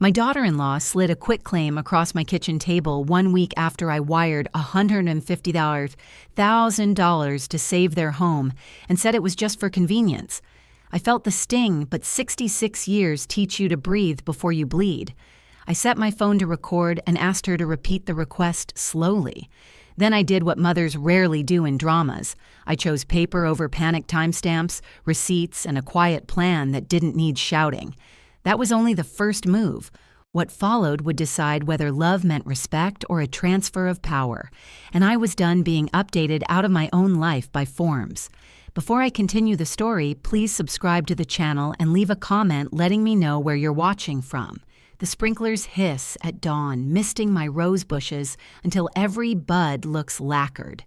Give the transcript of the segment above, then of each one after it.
My daughter-in-law slid a quitclaim across my kitchen table 1 week after I wired $150,000 to save their home and said it was just for convenience. I felt the sting, but 66 years teach you to breathe before you bleed. I set my phone to record and asked her to repeat the request slowly. Then I did what mothers rarely do in dramas. I chose paper over panic timestamps, receipts, and a quiet plan that didn't need shouting. That was only the first move. What followed would decide whether love meant respect or a transfer of power, and I was done being updated out of my own life by forms. Before I continue the story, please subscribe to the channel and leave a comment letting me know where you're watching from. The sprinklers hiss at dawn, misting my rose bushes until every bud looks lacquered.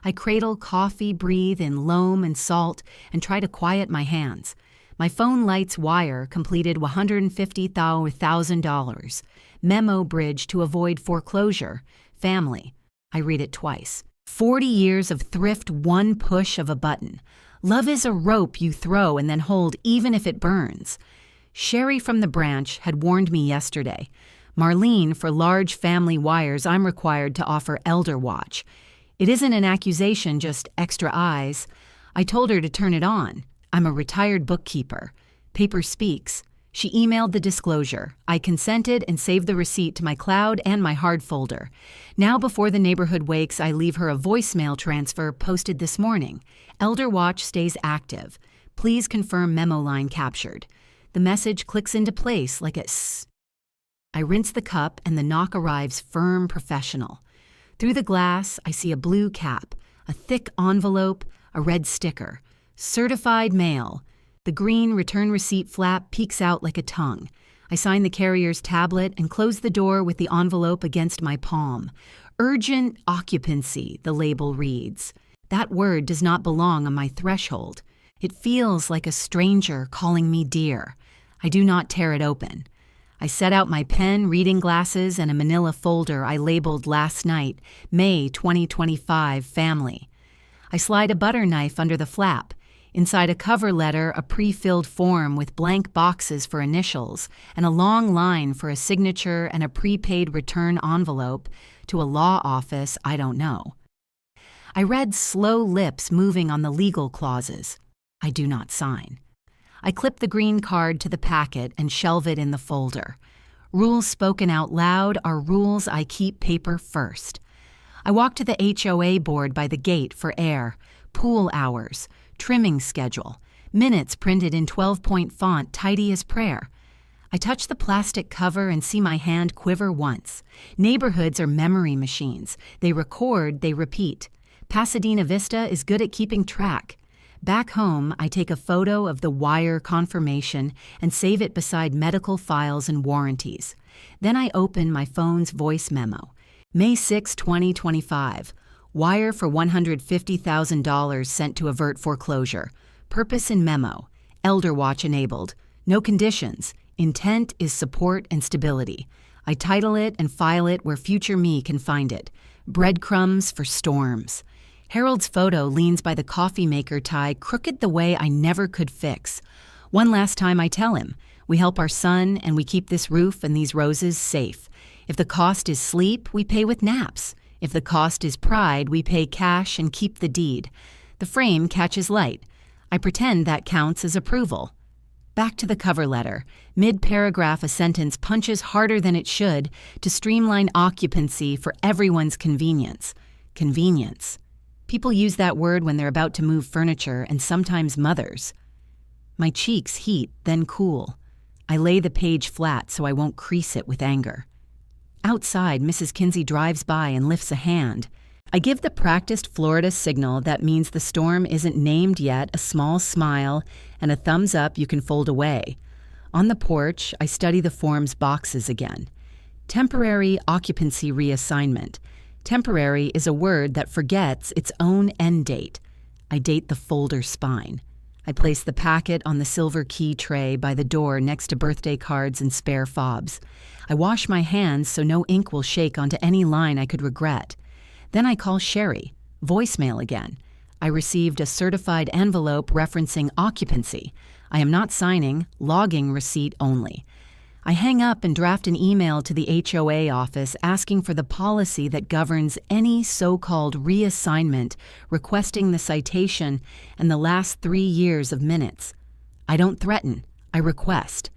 I cradle coffee, breathe in loam and salt, and try to quiet my hands. My phone light's wire completed $150,000. Memo bridge to avoid foreclosure. Family. I read it twice. 40 years of thrift, one push of a button. Love is a rope you throw and then hold even if it burns. Sherry from the branch had warned me yesterday. Marlene, for large family wires, I'm required to offer elder watch. It isn't an accusation, just extra eyes. I told her to turn it on. I'm a retired bookkeeper. Paper speaks. She emailed the disclosure. I consented and saved the receipt to my cloud and my hard folder. Now before the neighborhood wakes, I leave her a voicemail transfer posted this morning. Elder watch stays active. Please confirm memo line captured. The message clicks into place like a s. I rinse the cup and the knock arrives firm, professional. Through the glass, I see a blue cap, a thick envelope, a red sticker. Certified mail. The green return receipt flap peeks out like a tongue. I sign the carrier's tablet and close the door with the envelope against my palm. Urgent occupancy, the label reads. That word does not belong on my threshold. It feels like a stranger calling me dear. I do not tear it open. I set out my pen, reading glasses, and a manila folder I labeled last night, May 2025, family. I slide a butter knife under the flap. Inside a cover letter, a pre-filled form with blank boxes for initials and a long line for a signature and a prepaid return envelope to a law office I don't know. I read slow lips moving on the legal clauses. I do not sign. I clip the green card to the packet and shelve it in the folder. Rules spoken out loud are rules I keep paper first. I walk to the HOA board by the gate for air, pool hours, trimming schedule, minutes printed in 12-point font tidy as prayer. I touch the plastic cover and see my hand quiver once. Neighborhoods are memory machines. They record, they repeat. Pasadena Vista is good at keeping track. Back home, I take a photo of the wire confirmation and save it beside medical files and warranties. Then I open my phone's voice memo. May 6, 2025. Wire for $150,000 sent to avert foreclosure. Purpose in memo. Elder watch enabled. No conditions. Intent is support and stability. I title it and file it where future me can find it. Breadcrumbs for storms. Harold's photo leans by the coffee maker tie crooked the way I never could fix. One last time I tell him, we help our son and we keep this roof and these roses safe. If the cost is sleep, we pay with naps. If the cost is pride, we pay cash and keep the deed. The frame catches light. I pretend that counts as approval. Back to the cover letter. Mid-paragraph, a sentence punches harder than it should to streamline occupancy for everyone's convenience. Convenience. People use that word when they're about to move furniture, and sometimes mothers. My cheeks heat, then cool. I lay the page flat so I won't crease it with anger. Outside, Mrs. Kinsey drives by and lifts a hand. I give the practiced Florida signal that means the storm isn't named yet, a small smile, and a thumbs up you can fold away. On the porch, I study the form's boxes again. Temporary occupancy reassignment. Temporary is a word that forgets its own end date. I date the folder spine. I place the packet on the silver key tray by the door next to birthday cards and spare fobs. I wash my hands so no ink will shake onto any line I could regret. Then I call Sherry. Voicemail again. I received a certified envelope referencing occupancy. I am not signing, logging receipt only. I hang up and draft an email to the HOA office asking for the policy that governs any so-called reassignment, requesting the citation and the last 3 years of minutes. I don't threaten, I request.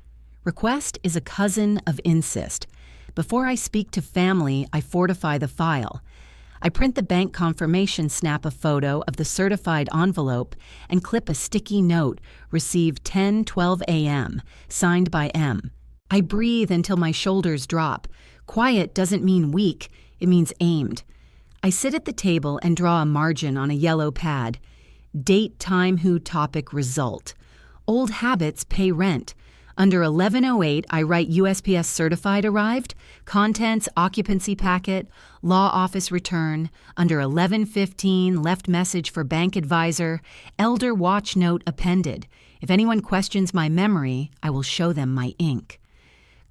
Request is a cousin of insist. Before I speak to family, I fortify the file. I print the bank confirmation, snap a photo of the certified envelope, and clip a sticky note, received 10:12 a.m., signed by M. I breathe until my shoulders drop. Quiet doesn't mean weak, it means aimed. I sit at the table and draw a margin on a yellow pad. Date, time, who, topic, result. Old habits pay rent. Under 1108, I write USPS certified arrived, contents, occupancy packet, law office return. Under 1115, left message for bank advisor, elder watch note appended. If anyone questions my memory, I will show them my ink.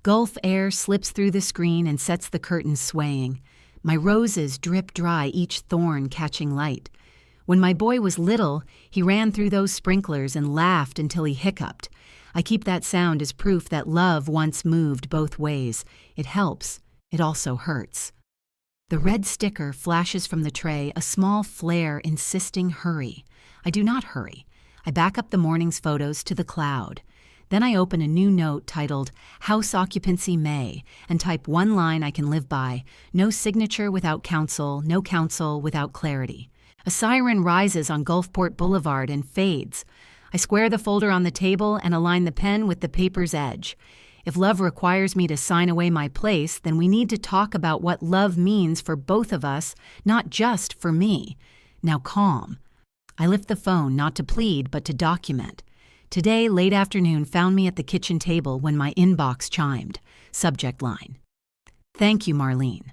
Gulf air slips through the screen and sets the curtains swaying. My roses drip dry, each thorn catching light. When my boy was little, he ran through those sprinklers and laughed until he hiccuped. I keep that sound as proof that love once moved both ways. It helps. It also hurts. The red sticker flashes from the tray, a small flare insisting hurry. I do not hurry. I back up the morning's photos to the cloud. Then I open a new note titled House Occupancy May and type one line I can live by. No signature without counsel, no counsel without clarity. A siren rises on Gulfport Boulevard and fades. I square the folder on the table and align the pen with the paper's edge. If love requires me to sign away my place, then we need to talk about what love means for both of us, not just for me. Now calm. I lift the phone not to plead, but to document. Today, late afternoon, found me at the kitchen table when my inbox chimed. Subject line. Thank you, Marlene.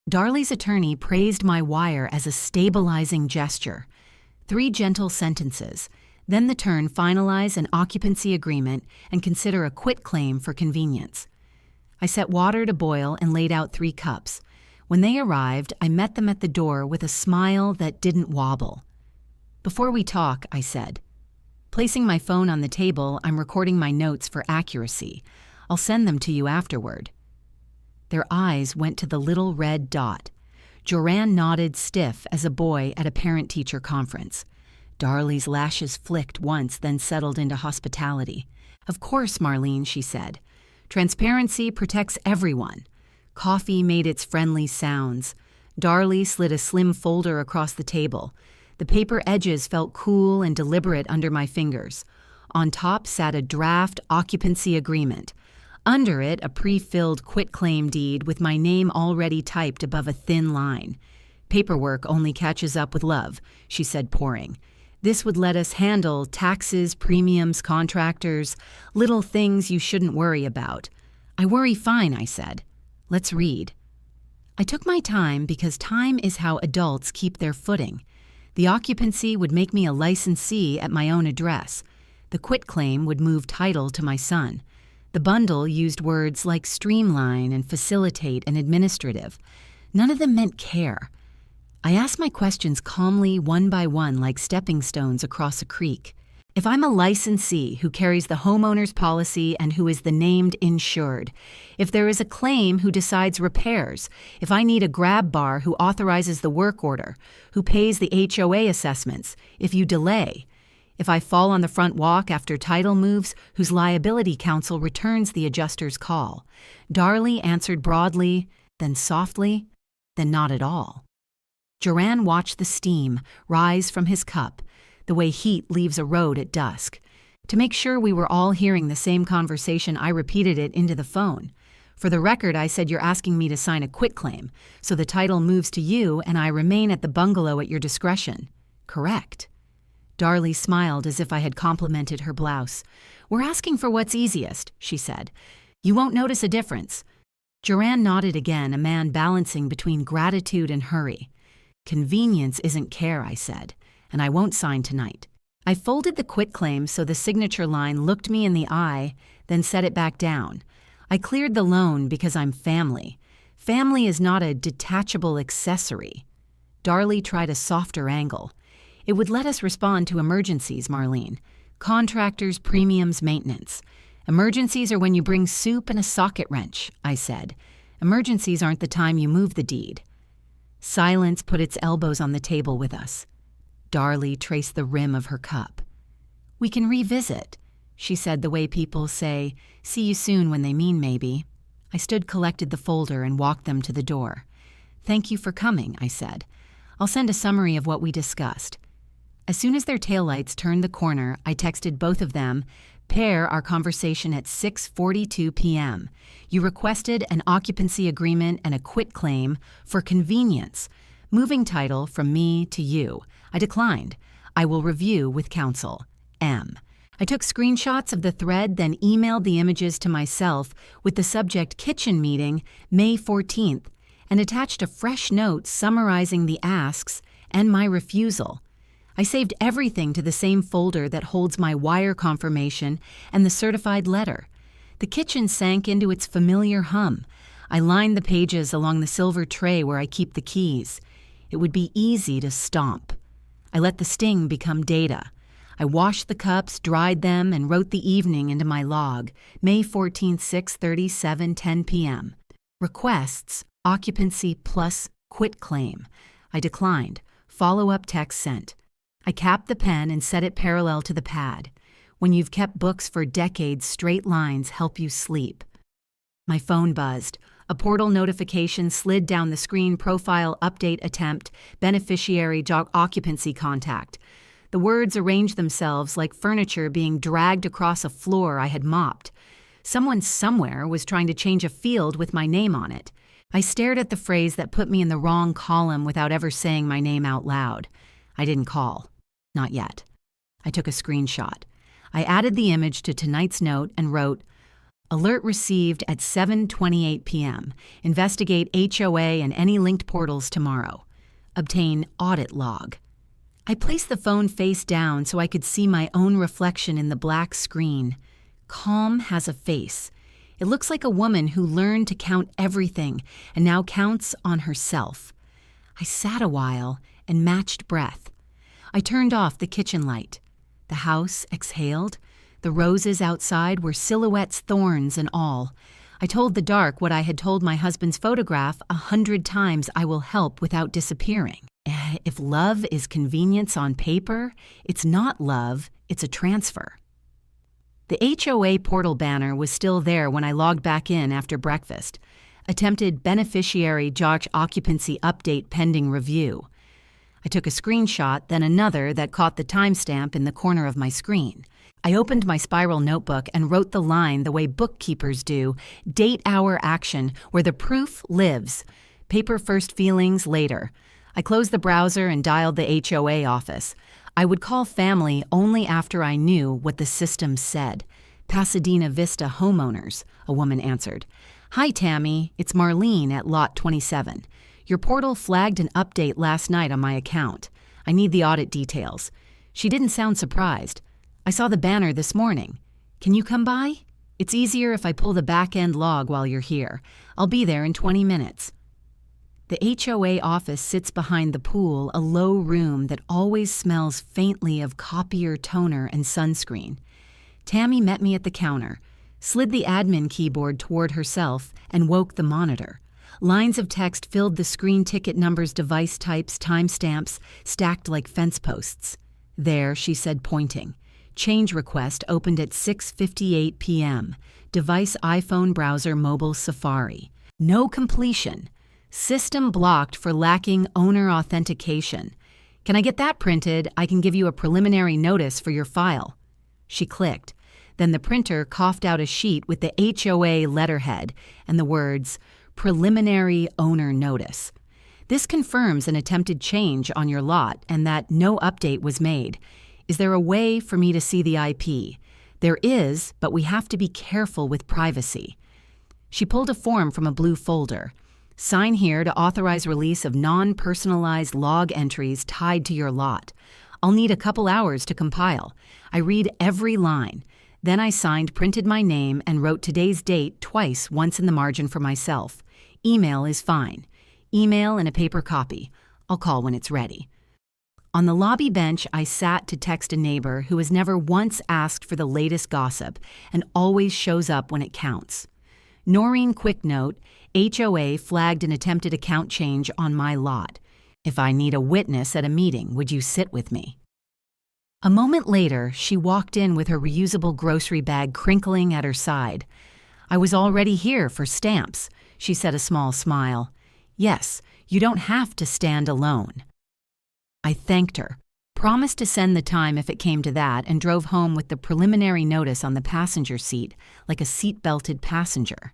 Darley's attorney praised my wire as a stabilizing gesture. 3 gentle sentences. Then the turn finalize an occupancy agreement and consider a quitclaim for convenience. I set water to boil and laid out 3 cups. When they arrived, I met them at the door with a smile that didn't wobble. Before we talk, I said. Placing my phone on the table, I'm recording my notes for accuracy. I'll send them to you afterward. Their eyes went to the little red dot. Joran nodded stiff as a boy at a parent-teacher conference. Darley's lashes flicked once, then settled into hospitality. Of course, Marlene, she said. Transparency protects everyone. Coffee made its friendly sounds. Darley slid a slim folder across the table. The paper edges felt cool and deliberate under my fingers. On top sat a draft occupancy agreement. Under it, a pre-filled quitclaim deed with my name already typed above a thin line. Paperwork only catches up with love, she said, pouring. This would let us handle taxes, premiums, contractors, little things you shouldn't worry about. I worry fine, I said. Let's read. I took my time because time is how adults keep their footing. The occupancy would make me a licensee at my own address. The quitclaim would move title to my son. The bundle used words like streamline and facilitate and administrative. None of them meant care. I asked my questions calmly, one by one, like stepping stones across a creek. If I'm a licensee who carries the homeowner's policy and who is the named insured, if there is a claim who decides repairs, if I need a grab bar who authorizes the work order, who pays the HOA assessments, if you delay, if I fall on the front walk after title moves, whose liability counsel returns the adjuster's call. Darley answered broadly, then softly, then not at all. Joran watched the steam rise from his cup, the way heat leaves a road at dusk. To make sure we were all hearing the same conversation, I repeated it into the phone. For the record, I said you're asking me to sign a quitclaim, so the title moves to you and I remain at the bungalow at your discretion. Correct. Darley smiled as if I had complimented her blouse. We're asking for what's easiest, she said. You won't notice a difference. Joran nodded again, a man balancing between gratitude and hurry. Convenience isn't care, I said, and I won't sign tonight. I folded the quitclaim so the signature line looked me in the eye, then set it back down. I cleared the loan because I'm family. Family is not a detachable accessory. Darley tried a softer angle. It would let us respond to emergencies, Marlene. Contractors, premiums, maintenance. Emergencies are when you bring soup and a socket wrench, I said. Emergencies aren't the time you move the deed. Silence put its elbows on the table with us. Darlie traced the rim of her cup. We can revisit, she said the way people say, see you soon when they mean maybe. I collected the folder and walked them to the door. Thank you for coming, I said. I'll send a summary of what we discussed. As soon as their taillights turned the corner, I texted both of them, pair our conversation at 6:42 p.m. You requested an occupancy agreement and a quitclaim for convenience. Moving title from me to you. I declined. I will review with counsel. M. I took screenshots of the thread, then emailed the images to myself with the subject kitchen meeting, May 14th, and attached a fresh note summarizing the asks and my refusal. I saved everything to the same folder that holds my wire confirmation and the certified letter. The kitchen sank into its familiar hum. I lined the pages along the silver tray where I keep the keys. It would be easy to stomp. I let the sting become data. I washed the cups, dried them, and wrote the evening into my log, May 14th, 6:37, 10 p.m. Requests, occupancy plus quitclaim. I declined. Follow-up text sent. I capped the pen and set it parallel to the pad. When you've kept books for decades, straight lines help you sleep. My phone buzzed. A portal notification slid down the screen. Profile update attempt, beneficiary occupancy contact. The words arranged themselves like furniture being dragged across a floor I had mopped. Someone somewhere was trying to change a field with my name on it. I stared at the phrase that put me in the wrong column without ever saying my name out loud. I didn't call. Not yet. I took a screenshot. I added the image to tonight's note and wrote, Alert received at 7:28 p.m. Investigate HOA and any linked portals tomorrow. Obtain audit log. I placed the phone face down so I could see my own reflection in the black screen. Calm has a face. It looks like a woman who learned to count everything and now counts on herself. I sat a while and matched breath. I turned off the kitchen light. The house exhaled. The roses outside were silhouettes, thorns and all. I told the dark what I had told my husband's photograph 100 times: I will help without disappearing. If love is convenience on paper, it's not love, it's a transfer. The HOA portal banner was still there when I logged back in after breakfast. Attempted beneficiary occupancy update pending review. I took a screenshot, then another that caught the timestamp in the corner of my screen. I opened my spiral notebook and wrote the line the way bookkeepers do, date hour action, where the proof lives. Paper first, feelings later. I closed the browser and dialed the HOA office. I would call family only after I knew what the system said. Pasadena Vista homeowners, a woman answered. Hi, Tammy. It's Marlene at Lot 27. Your portal flagged an update last night on my account. I need the audit details. She didn't sound surprised. I saw the banner this morning. Can you come by? It's easier if I pull the back-end log while you're here. I'll be there in 20 minutes. The HOA office sits behind the pool, a low room that always smells faintly of copier, toner, and sunscreen. Tammy met me at the counter, slid the admin keyboard toward herself, and woke the monitor. Lines of text filled the screen: ticket numbers, device types, timestamps, stacked like fence posts. There, she said, pointing. Change request opened at 6:58 p.m. Device iPhone browser mobile Safari. No completion. System blocked for lacking owner authentication. Can I get that printed? I can give you a preliminary notice for your file. She clicked. Then the printer coughed out a sheet with the HOA letterhead and the words, Preliminary Owner Notice. This confirms an attempted change on your lot and that no update was made. Is there a way for me to see the IP? There is, but we have to be careful with privacy. She pulled a form from a blue folder. Sign here to authorize release of non-personalized log entries tied to your lot. I'll need a couple hours to compile. I read every line. Then I signed, printed my name, and wrote today's date twice, once in the margin for myself. Email is fine. Email and a paper copy. I'll call when it's ready. On the lobby bench, I sat to text a neighbor who has never once asked for the latest gossip and always shows up when it counts. Noreen quick note, HOA flagged an attempted account change on my lot. If I need a witness at a meeting, would you sit with me? A moment later, she walked in with her reusable grocery bag crinkling at her side. I was already here for stamps, she said, a small smile. Yes, you don't have to stand alone. I thanked her, promised to send the time if it came to that, and drove home with the preliminary notice on the passenger seat, like a seat-belted passenger.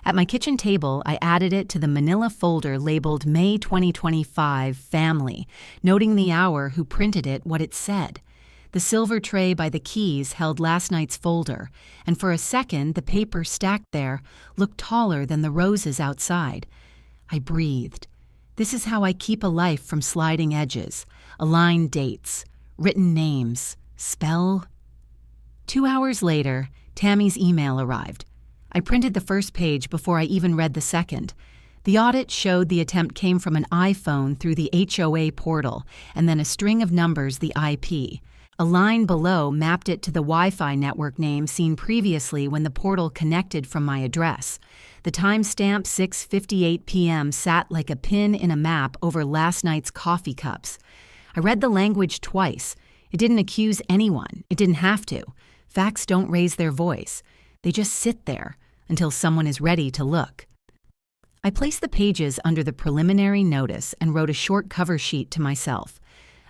At my kitchen table, I added it to the manila folder labeled May 2025 Family, noting the hour who printed it what it said. The silver tray by the keys held last night's folder, and for a second the paper stacked there looked taller than the roses outside. I breathed. This is how I keep a life from sliding edges, aligned dates, written names, spell. 2 hours later, Tammy's email arrived. I printed the first page before I even read the second. The audit showed the attempt came from an iPhone through the HOA portal, and then a string of numbers, the IP. A line below mapped it to the Wi-Fi network name seen previously when the portal connected from my address. The timestamp 6:58 p.m. sat like a pin in a map over last night's coffee cups. I read the language twice. It didn't accuse anyone. It didn't have to. Facts don't raise their voice. They just sit there until someone is ready to look. I placed the pages under the preliminary notice and wrote a short cover sheet to myself.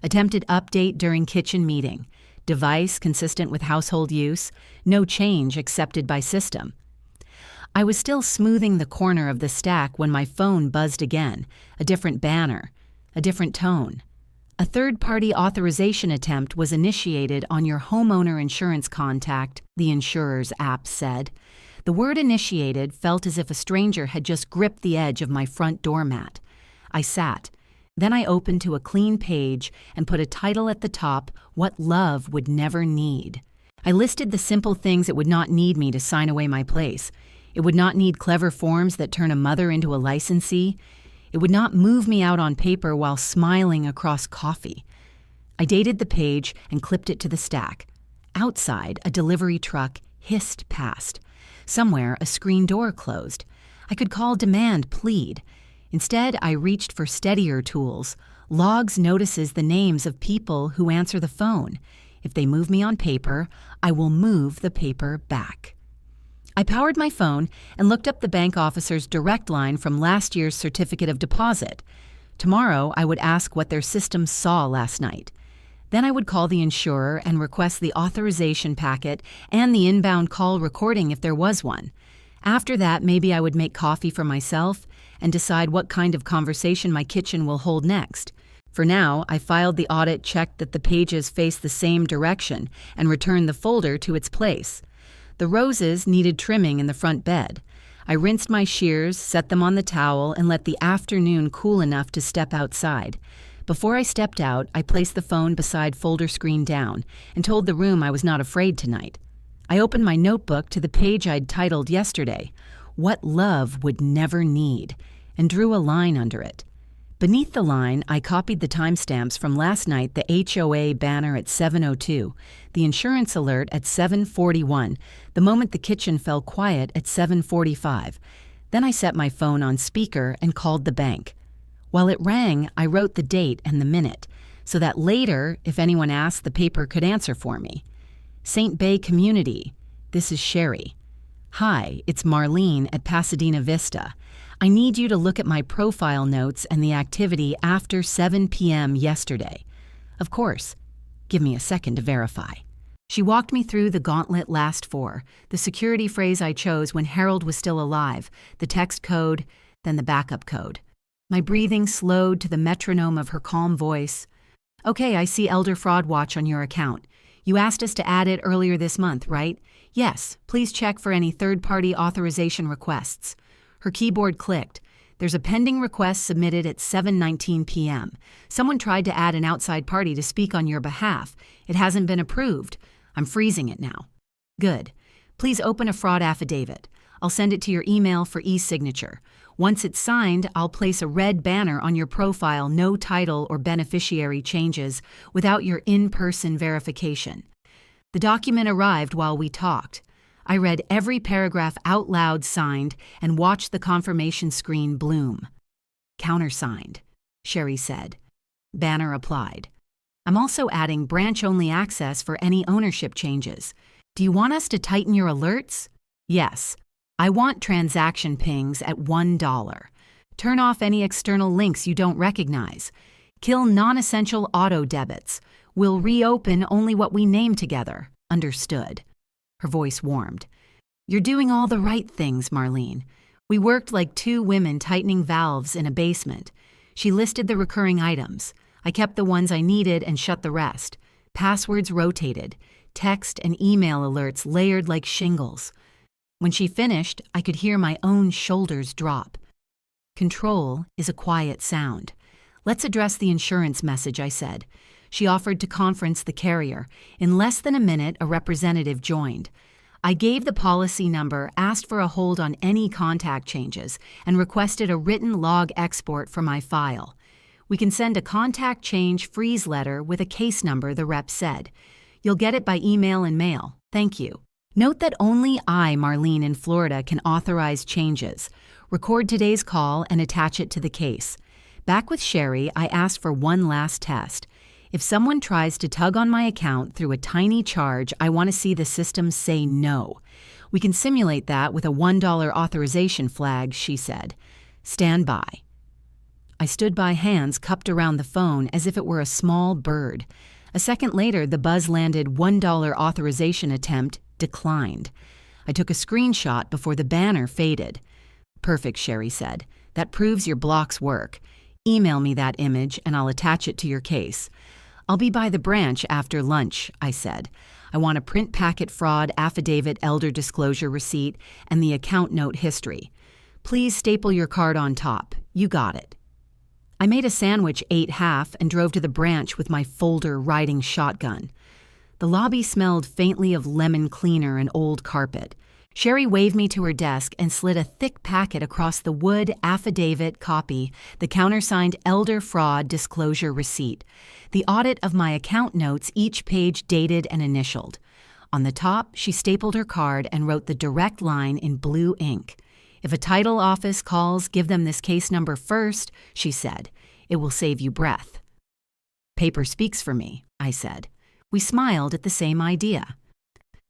Attempted update during kitchen meeting. Device consistent with household use. No change accepted by system. I was still smoothing the corner of the stack when my phone buzzed again. A different banner. A different tone. A third-party authorization attempt was initiated on your homeowner insurance contact, the insurer's app said. The word initiated felt as if a stranger had just gripped the edge of my front doormat. I sat. Then I opened to a clean page and put a title at the top, What Love Would Never Need. I listed the simple things it would not need me to sign away my place. It would not need clever forms that turn a mother into a licensee. It would not move me out on paper while smiling across coffee. I dated the page and clipped it to the stack. Outside, a delivery truck hissed past. Somewhere, a screen door closed. I could call demand, plead. Instead, I reached for steadier tools. Logs notices the names of people who answer the phone. If they move me on paper, I will move the paper back. I powered my phone and looked up the bank officer's direct line from last year's certificate of deposit. Tomorrow, I would ask what their system saw last night. Then I would call the insurer and request the authorization packet and the inbound call recording if there was one. After that, maybe I would make coffee for myself and decide what kind of conversation my kitchen will hold next. For now, I filed the audit, checked that the pages face the same direction, and returned the folder to its place. The roses needed trimming in the front bed. I rinsed my shears, set them on the towel, and let the afternoon cool enough to step outside. Before I stepped out, I placed the phone beside folder screen down and told the room I was not afraid tonight. I opened my notebook to the page I'd titled yesterday, What Love Would Never Need, and drew a line under it. Beneath the line, I copied the timestamps from last night, the HOA banner at 7:02, the insurance alert at 7:41, the moment the kitchen fell quiet at 7:45. Then I set my phone on speaker and called the bank. While it rang, I wrote the date and the minute, so that later, if anyone asked, the paper could answer for me. St. Bay Community, this is Sherry. Hi, it's Marlene at Pasadena Vista. I need you to look at my profile notes and the activity after 7 p.m. yesterday. Of course. Give me a second to verify. She walked me through the gauntlet last four, the security phrase I chose when Harold was still alive, the text code, then the backup code. My breathing slowed to the metronome of her calm voice. Okay, I see Elder Fraud Watch on your account. You asked us to add it earlier this month, right? Yes, please check for any third-party authorization requests. Her keyboard clicked. There's a pending request submitted at 7:19 p.m. Someone tried to add an outside party to speak on your behalf. It hasn't been approved. I'm freezing it now. Good. Please open a fraud affidavit. I'll send it to your email for e-signature. Once it's signed, I'll place a red banner on your profile, no title or beneficiary changes, without your in-person verification. The document arrived while we talked. I read every paragraph out loud, signed, and watched the confirmation screen bloom. Countersigned, Sherry said. Banner applied. I'm also adding branch-only access for any ownership changes. Do you want us to tighten your alerts? Yes. I want transaction pings at $1. Turn off any external links you don't recognize. Kill non-essential auto debits. We'll reopen only what we name together. Understood. Her voice warmed. You're doing all the right things, Marlene. We worked like two women tightening valves in a basement. She listed the recurring items. I kept the ones I needed and shut the rest. Passwords rotated. Text and email alerts layered like shingles. When she finished, I could hear my own shoulders drop. Control is a quiet sound. Let's address the insurance message, I said. She offered to conference the carrier. In less than a minute, a representative joined. I gave the policy number, asked for a hold on any contact changes, and requested a written log export for my file. We can send a contact change freeze letter with a case number, the rep said. You'll get it by email and mail. Thank you. Note that only I, Marlene, in Florida can authorize changes. Record today's call and attach it to the case. Back with Sherry, I asked for one last test. If someone tries to tug on my account through a tiny charge, I want to see the system say no. We can simulate that with a $1 authorization flag, she said. Stand by. I stood by, hands cupped around the phone as if it were a small bird. A second later, the buzz landed. $1 authorization attempt declined. I took a screenshot before the banner faded. Perfect, Sherry said. That proves your blocks work. Email me that image and I'll attach it to your case. I'll be by the branch after lunch, I said. I want a print packet fraud affidavit, elder disclosure receipt, and the account note history. Please staple your card on top. You got it. I made a sandwich, ate half, and drove to the branch with my folder riding shotgun. The lobby smelled faintly of lemon cleaner and old carpet. Sherry waved me to her desk and slid a thick packet across the wood affidavit copy, the countersigned elder fraud disclosure receipt, the audit of my account notes, each page dated and initialed. On the top, she stapled her card and wrote the direct line in blue ink. If a title office calls, give them this case number first, she said. It will save you breath. Paper speaks for me, I said. We smiled at the same idea.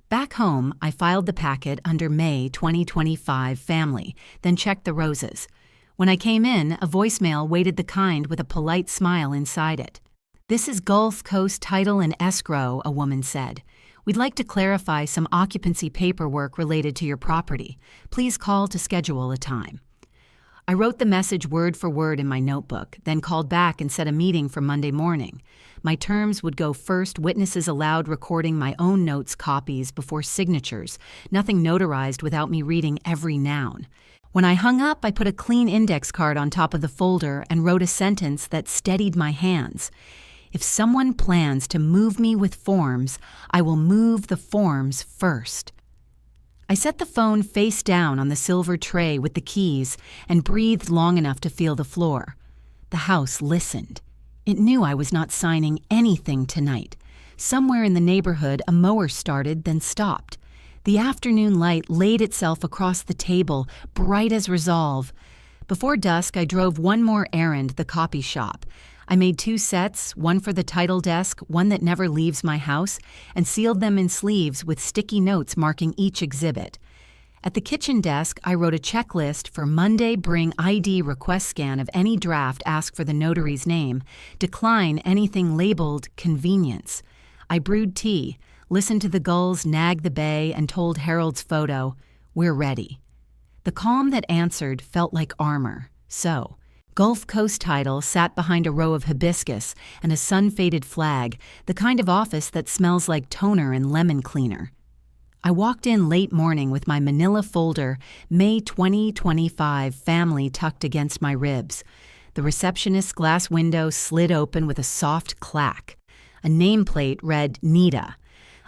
Back home, I filed the packet under May 2025 family, then checked the roses. When I came in, a voicemail waited the kind with a polite smile inside it. This is Gulf Coast Title and Escrow, a woman said. We'd like to clarify some occupancy paperwork related to your property. Please call to schedule a time. I wrote the message word for word in my notebook, then called back and set a meeting for Monday morning. My terms would go first, witnesses allowed recording my own notes copies before signatures, nothing notarized without me reading every noun. When I hung up, I put a clean index card on top of the folder and wrote a sentence that steadied my hands. If someone plans to move me with forms, I will move the forms first. I set the phone face down on the silver tray with the keys and breathed long enough to feel the floor. The house listened. It knew I was not signing anything tonight. Somewhere in the neighborhood, a mower started, then stopped. The afternoon light laid itself across the table, bright as resolve. Before dusk, I drove one more errand, the copy shop. I made 2 sets, one for the title desk, one that never leaves my house, and sealed them in sleeves with sticky notes marking each exhibit. At the kitchen desk, I wrote a checklist for Monday: bring ID request scan of any draft, ask for the notary's name, decline anything labeled convenience. I brewed tea, listened to the gulls nag the bay, and told Harold's photo, we're ready. The calm that answered felt like armor. So, Gulf Coast Title sat behind a row of hibiscus and a sun-faded flag, the kind of office that smells like toner and lemon cleaner. I walked in late morning with my manila folder, May 2025 family tucked against my ribs. The receptionist's glass window slid open with a soft clack. A nameplate read Nita.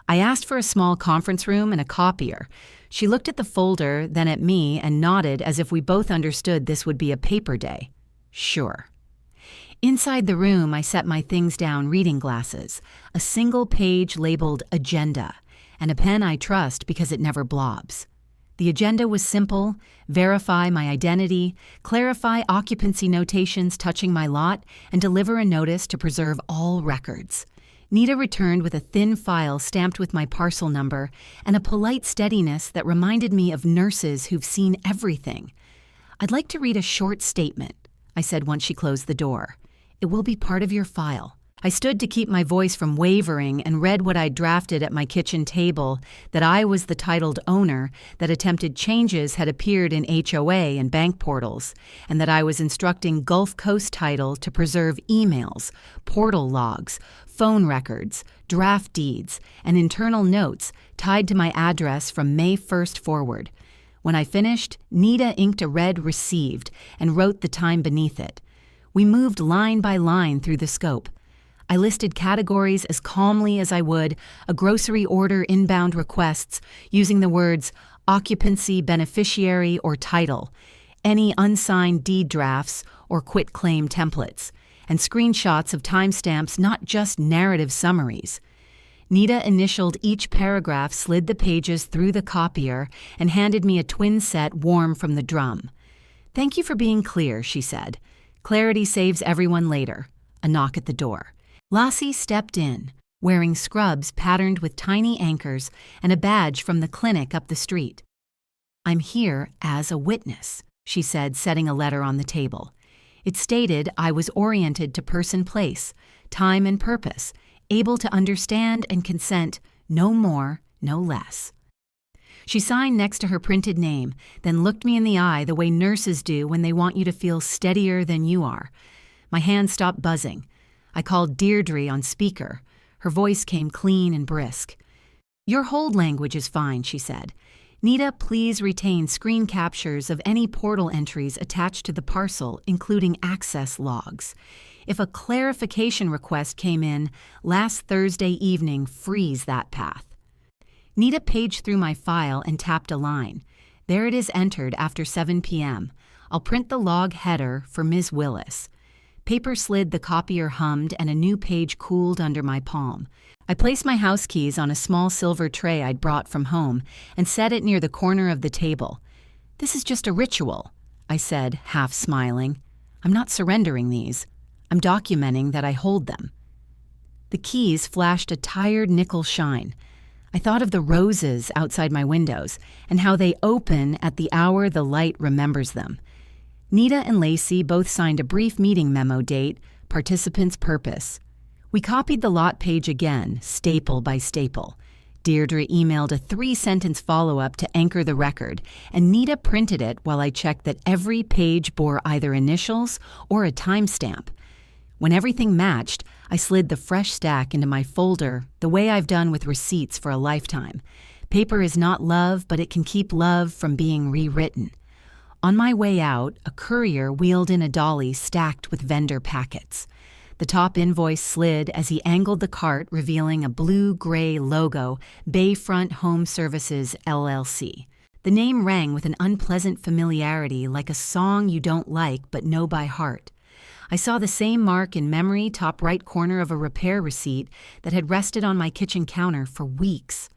I asked for a small conference room and a copier. She looked at the folder, then at me, and nodded as if we both understood this would be a paper day. Sure. Inside the room, I set my things down, reading glasses, a single page labeled Agenda, and a pen I trust because it never blobs. The agenda was simple: verify my identity, clarify occupancy notations touching my lot, and deliver a notice to preserve all records. Nita returned with a thin file stamped with my parcel number and a polite steadiness that reminded me of nurses who've seen everything. "I'd like to read a short statement," I said once she closed the door. "It will be part of your file." I stood to keep my voice from wavering and read what I'd drafted at my kitchen table: that I was the titled owner, that attempted changes had appeared in HOA and bank portals, and that I was instructing Gulf Coast Title to preserve emails, portal logs, phone records, draft deeds, and internal notes tied to my address from May 1st forward. When I finished, Nita inked a red "Received" and wrote the time beneath it. We moved line by line through the scope. I listed categories as calmly as I would a grocery order inbound requests, using the words occupancy, beneficiary, or title, any unsigned deed drafts or quitclaim templates, and screenshots of timestamps, not just narrative summaries. Nita initialed each paragraph, slid the pages through the copier, and handed me a twin set warm from the drum. "Thank you for being clear," she said. "Clarity saves everyone later." A knock at the door. Lassie stepped in, wearing scrubs patterned with tiny anchors and a badge from the clinic up the street. "I'm here as a witness," she said, setting a letter on the table. It stated I was oriented to person, place, time, and purpose, able to understand and consent, no more, no less. She signed next to her printed name, then looked me in the eye the way nurses do when they want you to feel steadier than you are. My hand stopped buzzing. I called Deirdre on speaker. Her voice came clean and brisk. "Your hold language is fine," she said. "Nita, please retain screen captures of any portal entries attached to the parcel, including access logs. If a clarification request came in last Thursday evening, freeze that path." Nita paged through my file and tapped a line. "There it is, entered after 7 p.m. I'll print the log header for Ms. Willis." Paper slid, the copier hummed, and a new page cooled under my palm. I placed my house keys on a small silver tray I'd brought from home and set it near the corner of the table. "This is just a ritual," I said, half smiling. "I'm not surrendering these. I'm documenting that I hold them." The keys flashed a tired nickel shine. I thought of the roses outside my windows and how they open at the hour the light remembers them. Nita and Lacey both signed a brief meeting memo date, participant's purpose. We copied the lot page again, staple by staple. Deirdre emailed a 3-sentence follow-up to anchor the record, and Nita printed it while I checked that every page bore either initials or a timestamp. When everything matched, I slid the fresh stack into my folder, the way I've done with receipts for a lifetime. Paper is not love, but it can keep love from being rewritten. On my way out, a courier wheeled in a dolly stacked with vendor packets. The top invoice slid as he angled the cart, revealing a blue-gray logo, Bayfront Home Services, LLC. The name rang with an unpleasant familiarity, like a song you don't like but know by heart. I saw the same mark in memory, top right corner of a repair receipt that had rested on my kitchen counter for weeks.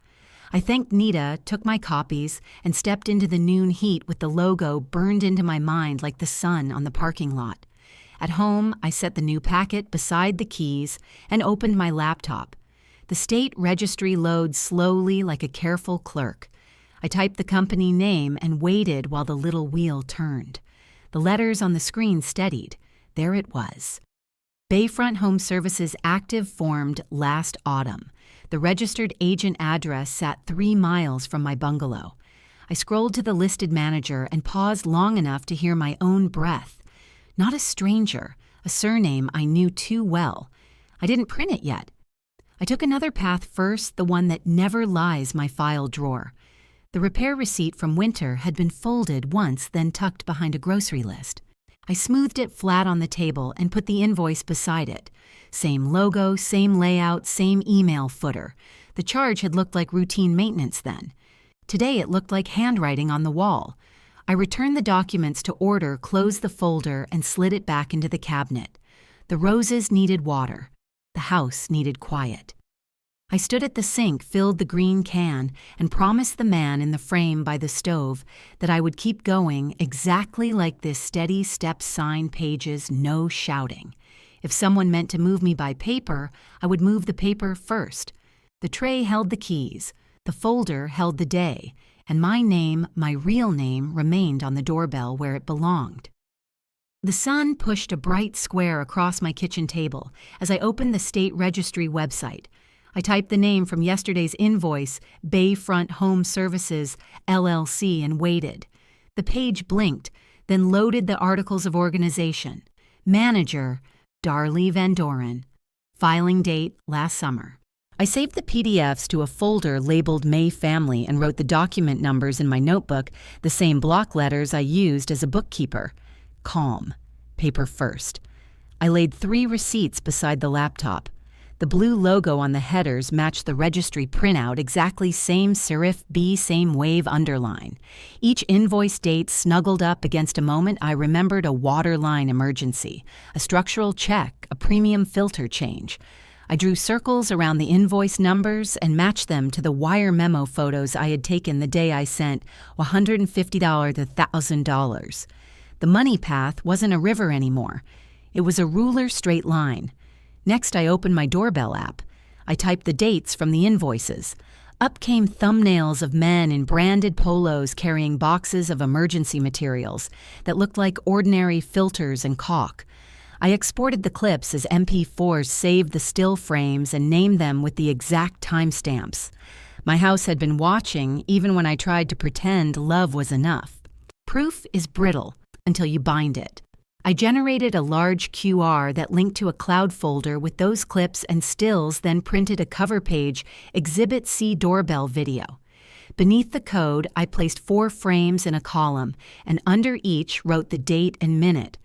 I thanked Nita, took my copies, and stepped into the noon heat with the logo burned into my mind like the sun on the parking lot. At home, I set the new packet beside the keys and opened my laptop. The state registry loads slowly like a careful clerk. I typed the company name and waited while the little wheel turned. The letters on the screen steadied. There it was. Bayfront Home Services active formed last autumn. The registered agent address sat 3 miles from my bungalow. I scrolled to the listed manager and paused long enough to hear my own breath. Not a stranger, a surname I knew too well. I didn't print it yet. I took another path first, the one that never lies my file drawer. The repair receipt from winter had been folded once, then tucked behind a grocery list. I smoothed it flat on the table and put the invoice beside it. Same logo, same layout, same email footer. The charge had looked like routine maintenance then. Today it looked like handwriting on the wall. I returned the documents to order, closed the folder, and slid it back into the cabinet. The roses needed water. The house needed quiet. I stood at the sink, filled the green can, and promised the man in the frame by the stove that I would keep going exactly like this steady step sign pages, no shouting. If someone meant to move me by paper, I would move the paper first. The tray held the keys, the folder held the day, and my name, my real name, remained on the doorbell where it belonged. The sun pushed a bright square across my kitchen table as I opened the state registry website. I typed the name from yesterday's invoice, Bayfront Home Services, LLC, and waited. The page blinked, then loaded the articles of organization. Manager, Darlie Van Doren. Filing date, last summer. I saved the PDFs to a folder labeled May Family and wrote the document numbers in my notebook, the same block letters I used as a bookkeeper. Calm. Paper first. I laid 3 receipts beside the laptop. The blue logo on the headers matched the registry printout, exactly same serif B, same wave underline. Each invoice date snuggled up against a moment I remembered: a waterline emergency, a structural check, a premium filter change. I drew circles around the invoice numbers and matched them to the wire memo photos I had taken the day I sent $150 to $1,000. The money path wasn't a river anymore. It was a ruler straight line. Next, I opened my doorbell app. I typed the dates from the invoices. Up came thumbnails of men in branded polos carrying boxes of emergency materials that looked like ordinary filters and caulk. I exported the clips as MP4s, saved the still frames, and named them with the exact timestamps. My house had been watching even when I tried to pretend love was enough. Proof is brittle until you bind it. I generated a large QR that linked to a cloud folder with those clips and stills, then printed a cover page, Exhibit C doorbell video. Beneath the code, I placed 4 frames in a column, and under each wrote the date and minute.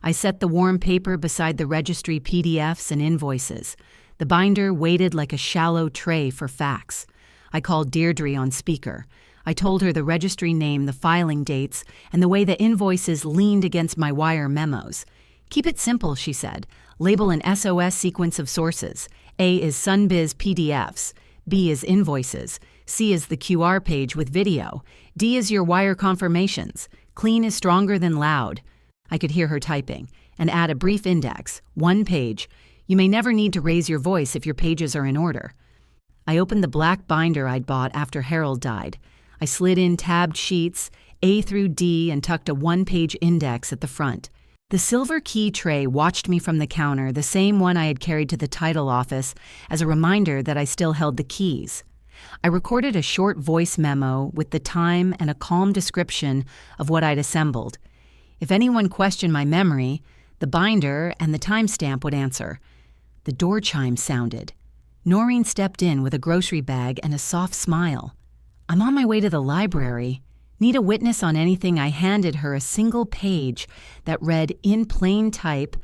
I set the warm paper beside the registry PDFs and invoices. The binder waited like a shallow tray for fax. I called Deirdre on speaker. I told her the registry name, the filing dates, and the way the invoices leaned against my wire memos. Keep it simple, she said. Label an SOS sequence of sources. A is Sunbiz PDFs. B is invoices. C is the QR page with video. D is your wire confirmations. Clean is stronger than loud. I could hear her typing. And add a brief index. 1 page. You may never need to raise your voice if your pages are in order. I opened the black binder I'd bought after Harold died. I slid in tabbed sheets, A through D, and tucked a 1-page index at the front. The silver key tray watched me from the counter, the same one I had carried to the title office, as a reminder that I still held the keys. I recorded a short voice memo with the time and a calm description of what I'd assembled. If anyone questioned my memory, the binder and the timestamp would answer. The door chime sounded. Noreen stepped in with a grocery bag and a soft smile. I'm on my way to the library. Need a witness on anything? I handed her a single page that read in plain type,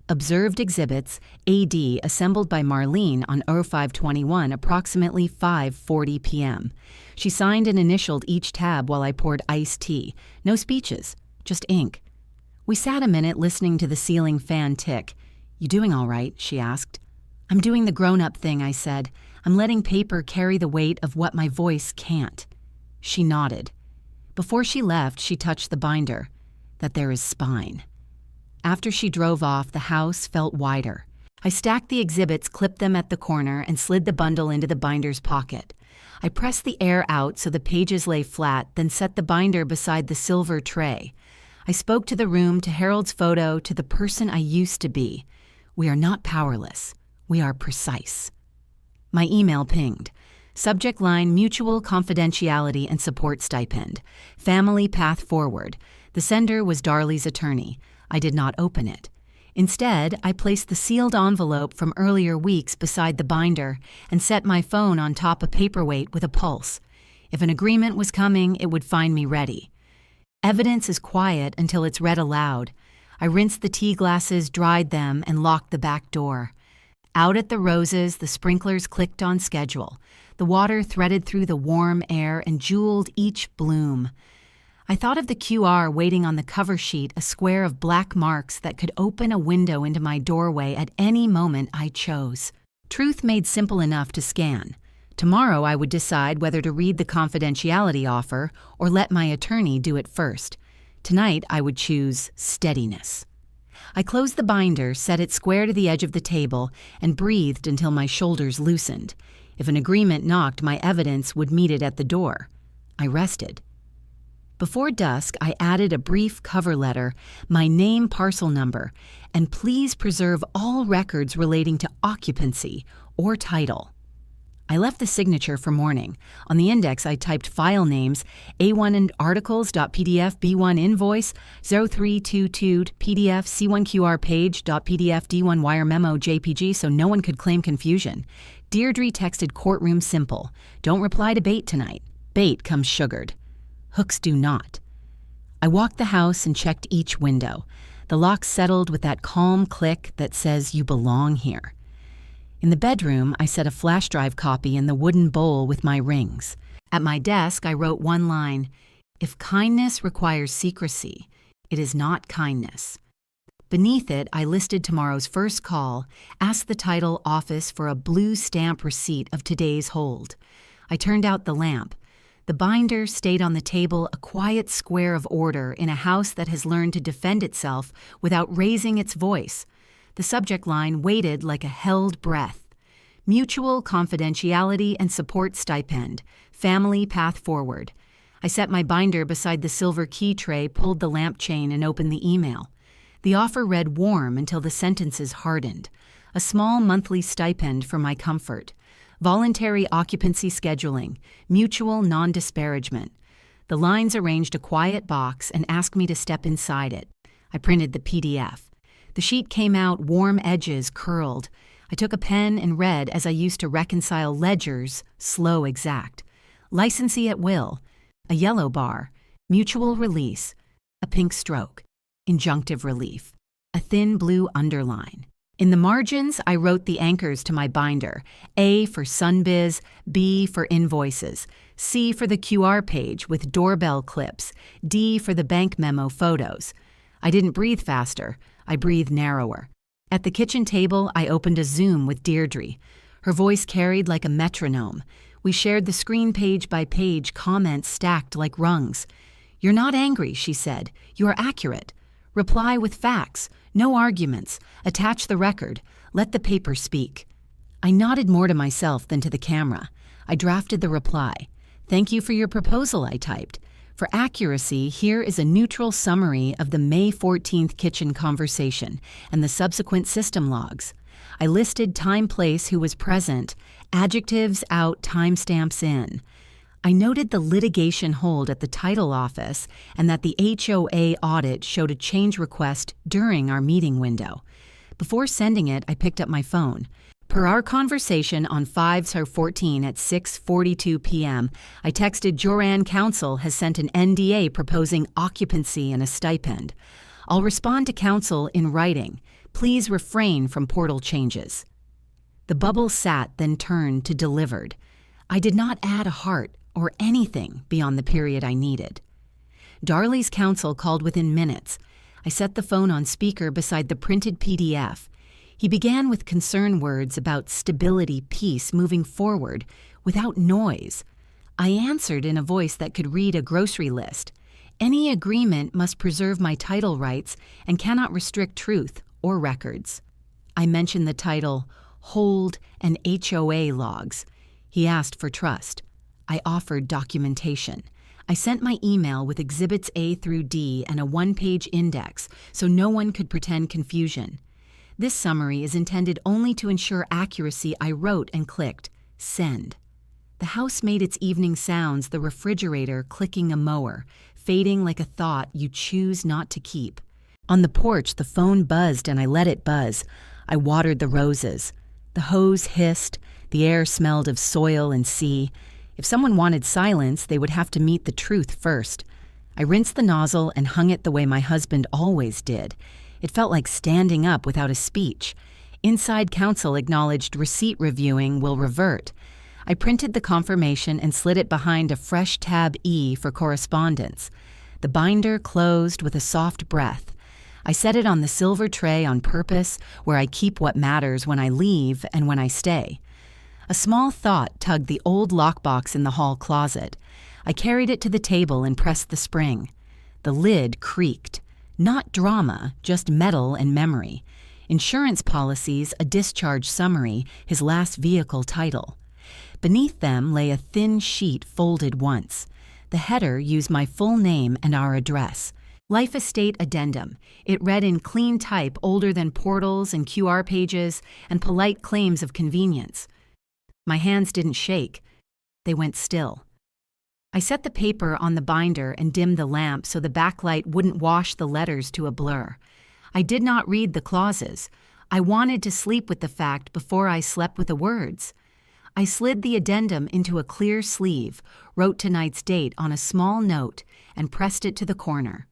Observed Exhibits, AD, assembled by Marlene on 05/21, approximately 5:40 p.m. She signed and initialed each tab while I poured iced tea. No speeches, just ink. We sat a minute listening to the ceiling fan tick. You doing all right? She asked. I'm doing the grown-up thing, I said. I'm letting paper carry the weight of what my voice can't. She nodded. Before she left, she touched the binder. That there is spine. After she drove off, the house felt wider. I stacked the exhibits, clipped them at the corner, and slid the bundle into the binder's pocket. I pressed the air out so the pages lay flat, then set the binder beside the silver tray. I spoke to the room, to Harold's photo, to the person I used to be. We are not powerless. We are precise. My email pinged. Subject line: Mutual Confidentiality and Support Stipend. Family Path Forward. The sender was Darlie's attorney. I did not open it. Instead, I placed the sealed envelope from earlier weeks beside the binder and set my phone on top a paperweight with a pulse. If an agreement was coming, it would find me ready. Evidence is quiet until it's read aloud. I rinsed the tea glasses, dried them, and locked the back door. Out at the roses, the sprinklers clicked on schedule. The water threaded through the warm air and jeweled each bloom. I thought of the QR waiting on the cover sheet, a square of black marks that could open a window into my doorway at any moment I chose. Truth made simple enough to scan. Tomorrow I would decide whether to read the confidentiality offer or let my attorney do it first. Tonight I would choose steadiness. I closed the binder, set it square to the edge of the table, and breathed until my shoulders loosened. If an agreement knocked, my evidence would meet it at the door. I rested. Before dusk, I added a brief cover letter, my name, parcel number, and please preserve all records relating to occupancy or title. I left the signature for morning. On the index, I typed file names, A1 and articles.pdf, B1 invoice, 0322 PDF, C1 QR page.pdf, D1 wire memo JPG so no one could claim confusion. Deirdre texted courtroom simple. Don't reply to bait tonight. Bait comes sugared. Hooks do not. I walked the house and checked each window. The lock settled with that calm click that says you belong here. In the bedroom, I set a flash drive copy in the wooden bowl with my rings. At my desk, I wrote one line, "If kindness requires secrecy, it is not kindness." Beneath it, I listed tomorrow's first call, asked the title office for a blue stamp receipt of today's hold. I turned out the lamp. The binder stayed on the table, a quiet square of order in a house that has learned to defend itself without raising its voice. The subject line waited like a held breath. Mutual confidentiality and support stipend. Family path forward. I set my binder beside the silver key tray, pulled the lamp chain, and opened the email. The offer read warm until the sentences hardened. A small monthly stipend for my comfort. Voluntary occupancy scheduling. Mutual non-disparagement. The lines arranged a quiet box and asked me to step inside it. I printed the PDF. The sheet came out, warm edges curled. I took a pen and read as I used to reconcile ledgers, slow exact. Licensee at will, a yellow bar, mutual release, a pink stroke, injunctive relief, a thin blue underline. In the margins, I wrote the anchors to my binder, A for Sunbiz, B for invoices, C for the QR page with doorbell clips, D for the bank memo photos. I didn't breathe faster. I breathed narrower. At the kitchen table, I opened a Zoom with Deirdre. Her voice carried like a metronome. We shared the screen page by page, comments stacked like rungs. "You're not angry," she said. "You are accurate. Reply with facts. No arguments. Attach the record. Let the paper speak." I nodded more to myself than to the camera. I drafted the reply. "Thank you for your proposal," I typed. For accuracy, here is a neutral summary of the May 14th kitchen conversation and the subsequent system logs. I listed time, place, who was present, adjectives out, timestamps in. I noted the litigation hold at the title office and that the HOA audit showed a change request during our meeting window. Before sending it, I picked up my phone. Per our conversation on 5/14 at 6:42 p.m., I texted Joran Counsel has sent an NDA proposing occupancy and a stipend. I'll respond to counsel in writing. Please refrain from portal changes. The bubble sat, then turned to delivered. I did not add a heart or anything beyond the period I needed. Darley's counsel called within minutes. I set the phone on speaker beside the printed PDF. He began with concern words about stability, peace, moving forward, without noise. I answered in a voice that could read a grocery list. Any agreement must preserve my title rights and cannot restrict truth or records. I mentioned the title, Hold and HOA Logs. He asked for trust. I offered documentation. I sent my email with Exhibits A through D and a one-page index so no one could pretend confusion. This summary is intended only to ensure accuracy. I wrote and clicked Send. The house made its evening sounds, the refrigerator clicking a mower, fading like a thought you choose not to keep. On the porch, the phone buzzed and I let it buzz. I watered the roses. The hose hissed. The air smelled of soil and sea. If someone wanted silence, they would have to meet the truth first. I rinsed the nozzle and hung it the way my husband always did. It felt like standing up without a speech. Inside counsel acknowledged receipt reviewing will revert. I printed the confirmation and slid it behind a fresh tab E for correspondence. The binder closed with a soft breath. I set it on the silver tray on purpose, where I keep what matters when I leave and when I stay. A small thought tugged the old lockbox in the hall closet. I carried it to the table and pressed the spring. The lid creaked. Not drama, just metal and memory. Insurance policies, a discharge summary, his last vehicle title. Beneath them lay a thin sheet folded once. The header used my full name and our address. Life Estate Addendum. It read in clean type older than portals and QR pages and polite claims of convenience. My hands didn't shake. They went still. I set the paper on the binder and dimmed the lamp so the backlight wouldn't wash the letters to a blur. I did not read the clauses. I wanted to sleep with the fact before I slept with the words. I slid the addendum into a clear sleeve, wrote tonight's date on a small note, and pressed it to the corner.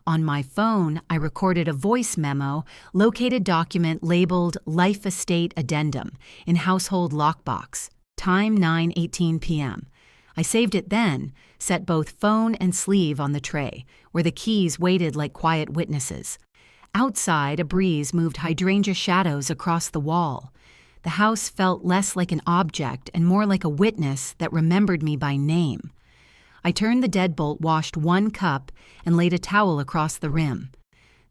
On my phone, I recorded a voice memo, located document labeled Life Estate Addendum in household lockbox, time 9:18 p.m. I saved it then, set both phone and sleeve on the tray, where the keys waited like quiet witnesses. Outside, a breeze moved hydrangea shadows across the wall. The house felt less like an object and more like a witness that remembered me by name. I turned the deadbolt, washed one cup, and laid a towel across the rim.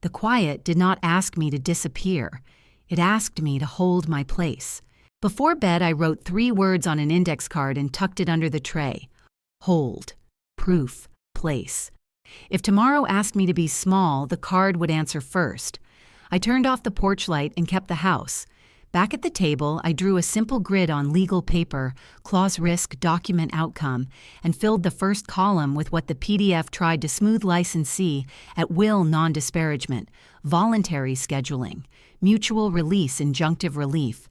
The quiet did not ask me to disappear. It asked me to hold my place. Before bed, I wrote 3 words on an index card and tucked it under the tray. Hold. Proof. Place. If tomorrow asked me to be small, the card would answer first. I turned off the porch light and kept the house. Back at the table, I drew a simple grid on legal paper, clause risk, document outcome, and filled the first column with what the PDF tried to smooth licensee at will non-disparagement, voluntary scheduling, mutual release, injunctive relief.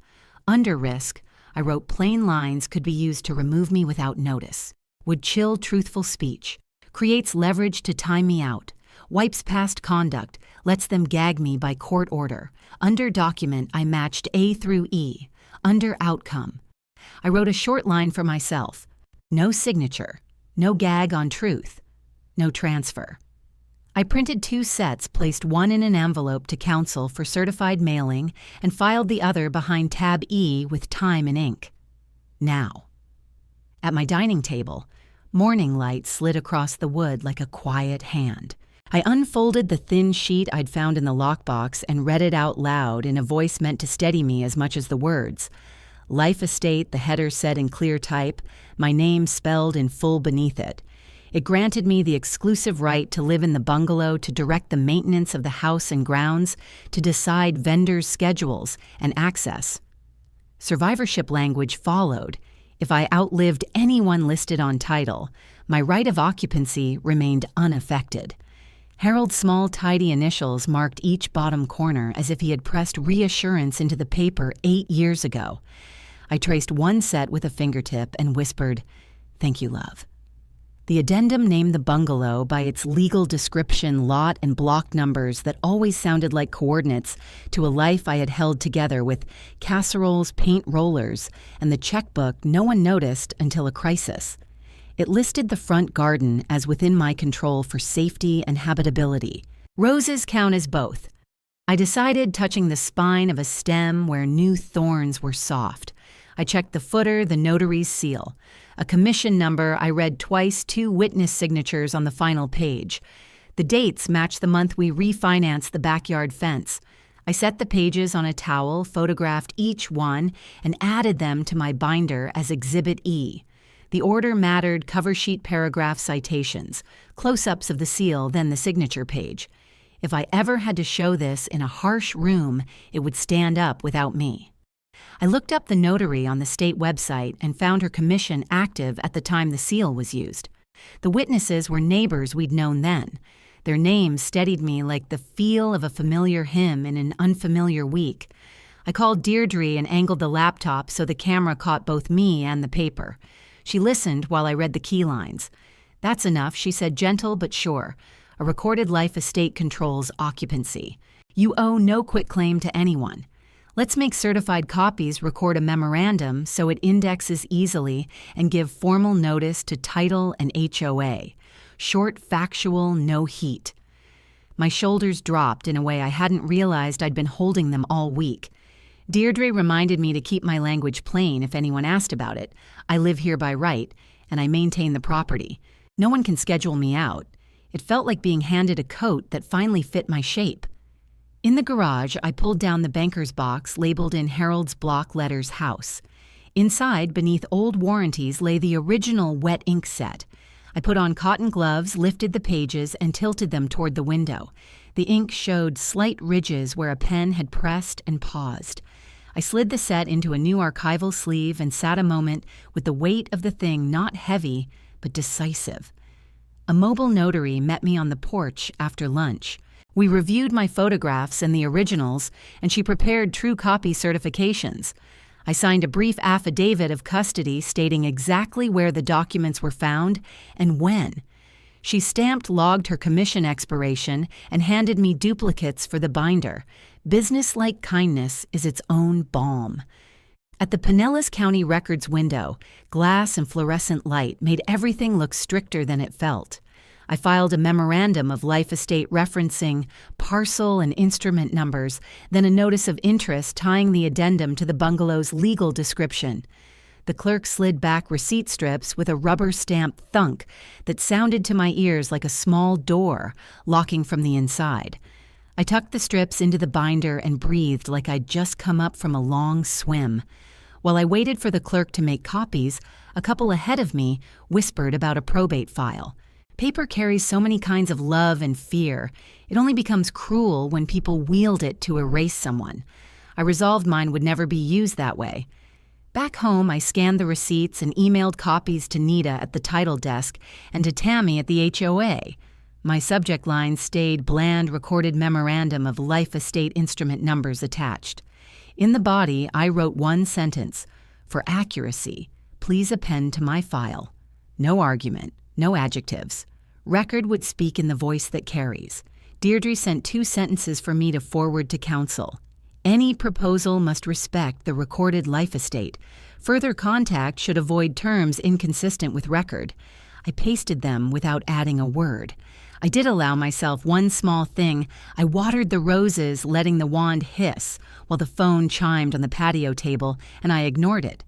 Under risk, I wrote plain lines could be used to remove me without notice, would chill truthful speech, creates leverage to time me out, wipes past conduct, lets them gag me by court order. Under document, I matched A through E. Under outcome, I wrote a short line for myself. No signature, no gag on truth, no transfer. I printed 2 sets, placed one in an envelope to counsel for certified mailing, and filed the other behind tab E with time and ink. Now. At my dining table, morning light slid across the wood like a quiet hand. I unfolded the thin sheet I'd found in the lockbox and read it out loud in a voice meant to steady me as much as the words. Life Estate, the header said in clear type, my name spelled in full beneath it. It granted me the exclusive right to live in the bungalow, to direct the maintenance of the house and grounds, to decide vendors' schedules and access. Survivorship language followed. If I outlived anyone listed on title, my right of occupancy remained unaffected. Harold's small, tidy initials marked each bottom corner as if he had pressed reassurance into the paper 8 years ago. I traced one set with a fingertip and whispered, "Thank you, love." The addendum named the bungalow by its legal description, lot and block numbers that always sounded like coordinates to a life I had held together with casseroles, paint rollers, and the checkbook no one noticed until a crisis. It listed the front garden as within my control for safety and habitability. Roses count as both. I decided touching the spine of a stem where new thorns were soft. I checked the footer, the notary's seal. A commission number I read twice, 2 witness signatures on the final page. The dates matched the month we refinanced the backyard fence. I set the pages on a towel, photographed each one, and added them to my binder as Exhibit E. The order mattered: cover sheet, paragraph, citations, close-ups of the seal, then the signature page. If I ever had to show this in a harsh room, it would stand up without me. I looked up the notary on the state website and found her commission active at the time the seal was used. The witnesses were neighbors we'd known then. Their names steadied me like the feel of a familiar hymn in an unfamiliar week. I called Deirdre and angled the laptop so the camera caught both me and the paper. She listened while I read the key lines. "That's enough," she said, gentle but sure. "A recorded life estate controls occupancy. You owe no quitclaim to anyone. Let's make certified copies record a memorandum so it indexes easily and give formal notice to title and HOA. Short, factual, no heat. My shoulders dropped in a way I hadn't realized I'd been holding them all week. Deirdre reminded me to keep my language plain if anyone asked about it. I live here by right, and I maintain the property. No one can schedule me out. It felt like being handed a coat that finally fit my shape. In the garage, I pulled down the banker's box labeled in Harold's block letters house. Inside, beneath old warranties, lay the original wet ink set. I put on cotton gloves, lifted the pages, and tilted them toward the window. The ink showed slight ridges where a pen had pressed and paused. I slid the set into a new archival sleeve and sat a moment with the weight of the thing not heavy, but decisive. A mobile notary met me on the porch after lunch. We reviewed my photographs and the originals, and she prepared true copy certifications. I signed a brief affidavit of custody stating exactly where the documents were found and when. She logged her commission expiration and handed me duplicates for the binder. Business-like kindness is its own balm. At the Pinellas County Records window, glass and fluorescent light made everything look stricter than it felt. I filed a memorandum of life estate referencing parcel and instrument numbers, then a notice of interest tying the addendum to the bungalow's legal description. The clerk slid back receipt strips with a rubber stamp thunk that sounded to my ears like a small door locking from the inside. I tucked the strips into the binder and breathed like I'd just come up from a long swim. While I waited for the clerk to make copies, a couple ahead of me whispered about a probate file. Paper carries so many kinds of love and fear. It only becomes cruel when people wield it to erase someone. I resolved mine would never be used that way. Back home, I scanned the receipts and emailed copies to Nita at the title desk and to Tammy at the HOA. My subject line stayed bland recorded memorandum of life estate instrument numbers attached. In the body, I wrote one sentence: for accuracy, please append to my file. No argument, no adjectives. Record would speak in the voice that carries. Deirdre sent 2 sentences for me to forward to counsel. Any proposal must respect the recorded life estate. Further contact should avoid terms inconsistent with record. I pasted them without adding a word. I did allow myself one small thing. I watered the roses, letting the wand hiss, while the phone chimed on the patio table, and I ignored it.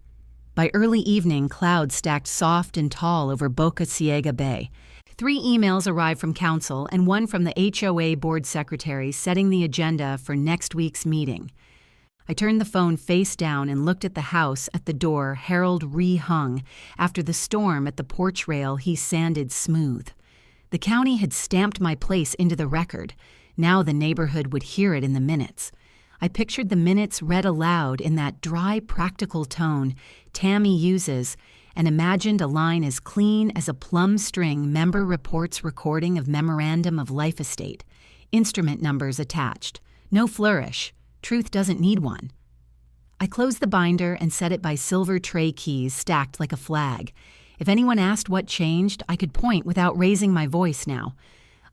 By early evening, clouds stacked soft and tall over Boca Ciega Bay. 3 emails arrived from council and 1 from the HOA board secretary setting the agenda for next week's meeting. I turned the phone face down and looked at the house at the door Harold re-hung after the storm at the porch rail he sanded smooth. The county had stamped my place into the record. Now the neighborhood would hear it in the minutes. I pictured the minutes read aloud in that dry, practical tone Tammy uses, and imagined a line as clean as a plum string member reports recording of memorandum of life estate. Instrument numbers attached. No flourish. Truth doesn't need one. I closed the binder and set it by silver tray keys stacked like a flag. If anyone asked what changed, I could point without raising my voice now.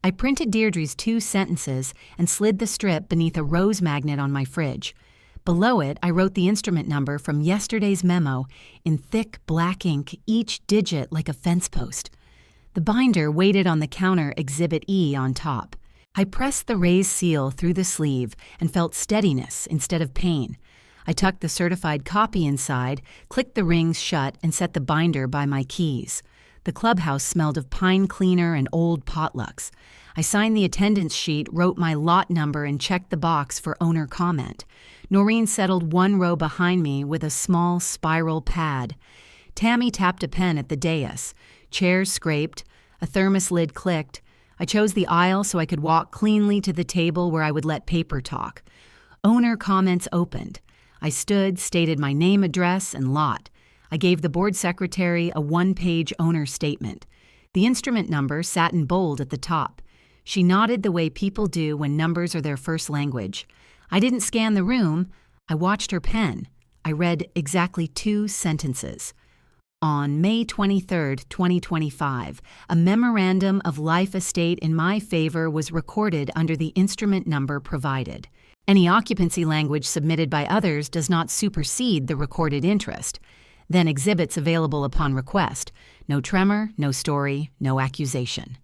I printed Deirdre's 2 sentences and slid the strip beneath a rose magnet on my fridge. Below it, I wrote the instrument number from yesterday's memo in thick black ink, each digit like a fence post. The binder waited on the counter Exhibit E on top. I pressed the raised seal through the sleeve and felt steadiness instead of pain. I tucked the certified copy inside, clicked the rings shut, and set the binder by my keys. The clubhouse smelled of pine cleaner and old potlucks. I signed the attendance sheet, wrote my lot number, and checked the box for owner comment. Noreen settled 1 row behind me with a small spiral pad. Tammy tapped a pen at the dais. Chairs scraped. A thermos lid clicked. I chose the aisle so I could walk cleanly to the table where I would let paper talk. Owner comments opened. I stood, stated my name, address, and lot. I gave the board secretary a 1-page owner statement. The instrument number sat in bold at the top. She nodded the way people do when numbers are their first language. I didn't scan the room. I watched her pen. I read exactly 2 sentences. On May 23, 2025, a memorandum of life estate in my favor was recorded under the instrument number provided. Any occupancy language submitted by others does not supersede the recorded interest. Then exhibits available upon request. No tremor, no story, no accusation.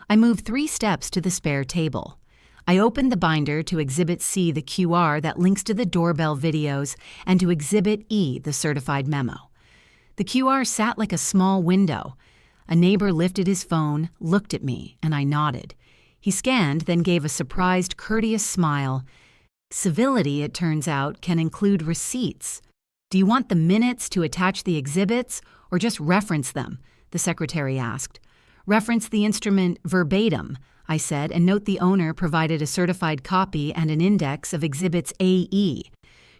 I moved 3 steps to the spare table. I opened the binder to Exhibit C, the QR that links to the doorbell videos, and to Exhibit E, the certified memo. The QR sat like a small window. A neighbor lifted his phone, looked at me, and I nodded. He scanned, then gave a surprised, courteous smile. Civility, it turns out, can include receipts. Do you want the minutes to attach the exhibits, or just reference them? The secretary asked. Reference the instrument verbatim, I said, and note the owner provided a certified copy and an index of Exhibits AE.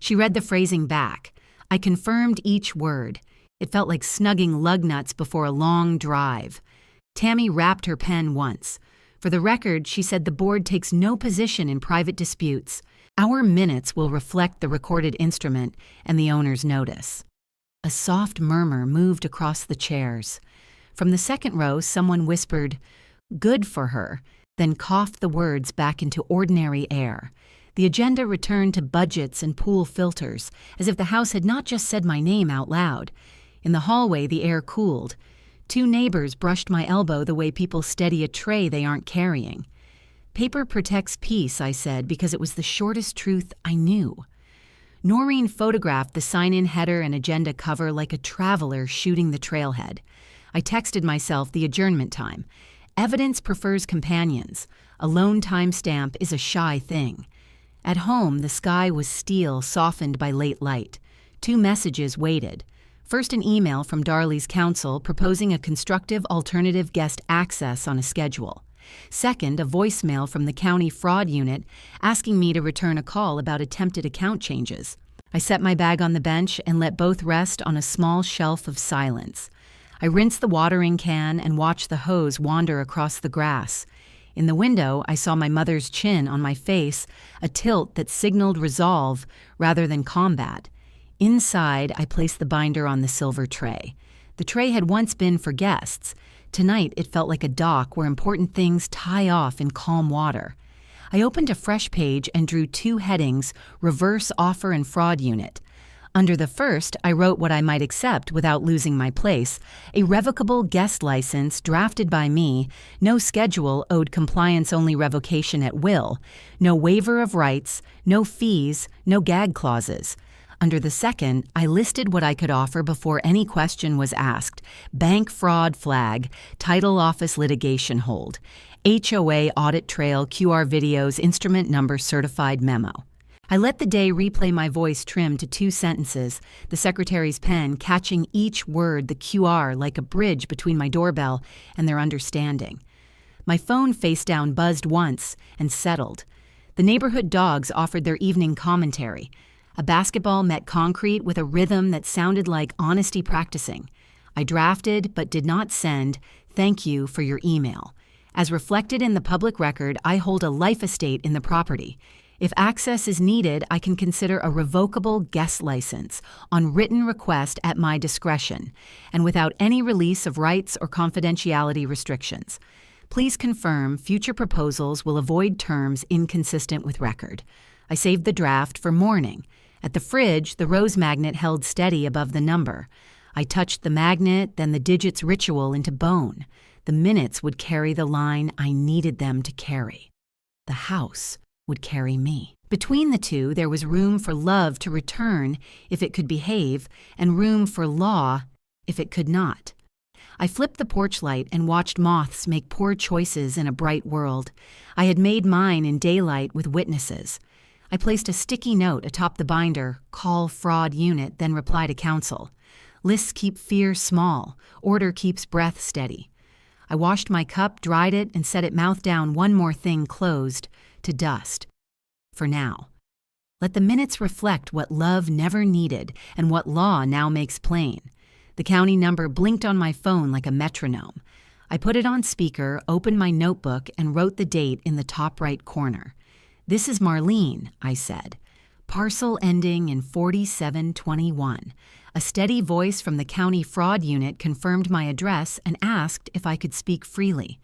She read the phrasing back. I confirmed each word. It felt like snugging lug nuts before a long drive. Tammy rapped her pen once. For the record, she said the board takes no position in private disputes. Our minutes will reflect the recorded instrument and the owner's notice. A soft murmur moved across the chairs. From the second row, someone whispered, "Good for her," then coughed the words back into ordinary air. The agenda returned to budgets and pool filters, as if the house had not just said my name out loud. In the hallway, the air cooled. 2 neighbors brushed my elbow the way people steady a tray they aren't carrying. Paper protects peace, I said, because it was the shortest truth I knew. Noreen photographed the sign-in header and agenda cover like a traveler shooting the trailhead. I texted myself the adjournment time. Evidence prefers companions. A lone timestamp is a shy thing. At home, the sky was steel, softened by late light. 2 messages waited. First, an email from Darley's counsel proposing a constructive alternative guest access on a schedule. Second, a voicemail from the county fraud unit asking me to return a call about attempted account changes. I set my bag on the bench and let both rest on a small shelf of silence. I rinsed the watering can and watched the hose wander across the grass. In the window, I saw my mother's chin on my face, a tilt that signaled resolve rather than combat. Inside, I placed the binder on the silver tray. The tray had once been for guests. Tonight, it felt like a dock where important things tie off in calm water. I opened a fresh page and drew 2 headings, Reverse Offer and Fraud Unit. Under the first, I wrote what I might accept without losing my place, a revocable guest license drafted by me, no schedule owed compliance-only revocation at will, no waiver of rights, no fees, no gag clauses. Under the second, I listed what I could offer before any question was asked: bank fraud flag, title office litigation hold, HOA audit trail, QR videos, instrument number certified memo. I let the day replay my voice trimmed to 2 sentences, the secretary's pen catching each word, the QR like a bridge between my doorbell and their understanding. My phone face down buzzed once and settled. The neighborhood dogs offered their evening commentary. A basketball met concrete with a rhythm that sounded like honesty practicing. I drafted but did not send, "Thank you for your email." As reflected in the public record, I hold a life estate in the property. If access is needed, I can consider a revocable guest license on written request at my discretion and without any release of rights or confidentiality restrictions. Please confirm future proposals will avoid terms inconsistent with record. I saved the draft for morning. At the fridge, the rose magnet held steady above the number. I touched the magnet, then the digits ritual into bone. The minutes would carry the line I needed them to carry. The house would carry me. Between the two, there was room for love to return if it could behave, and room for law if it could not. I flipped the porch light and watched moths make poor choices in a bright world. I had made mine in daylight with witnesses. I placed a sticky note atop the binder, "Call fraud unit," then reply to counsel. Lists keep fear small. Order keeps breath steady. I washed my cup, dried it, and set it mouth down, one more thing closed, to dust. For now. Let the minutes reflect what love never needed and what law now makes plain. The county number blinked on my phone like a metronome. I put it on speaker, opened my notebook, and wrote the date in the top right corner. "This is Marlene," I said. Parcel ending in 4721. A steady voice from the county fraud unit confirmed my address and asked if I could speak freely.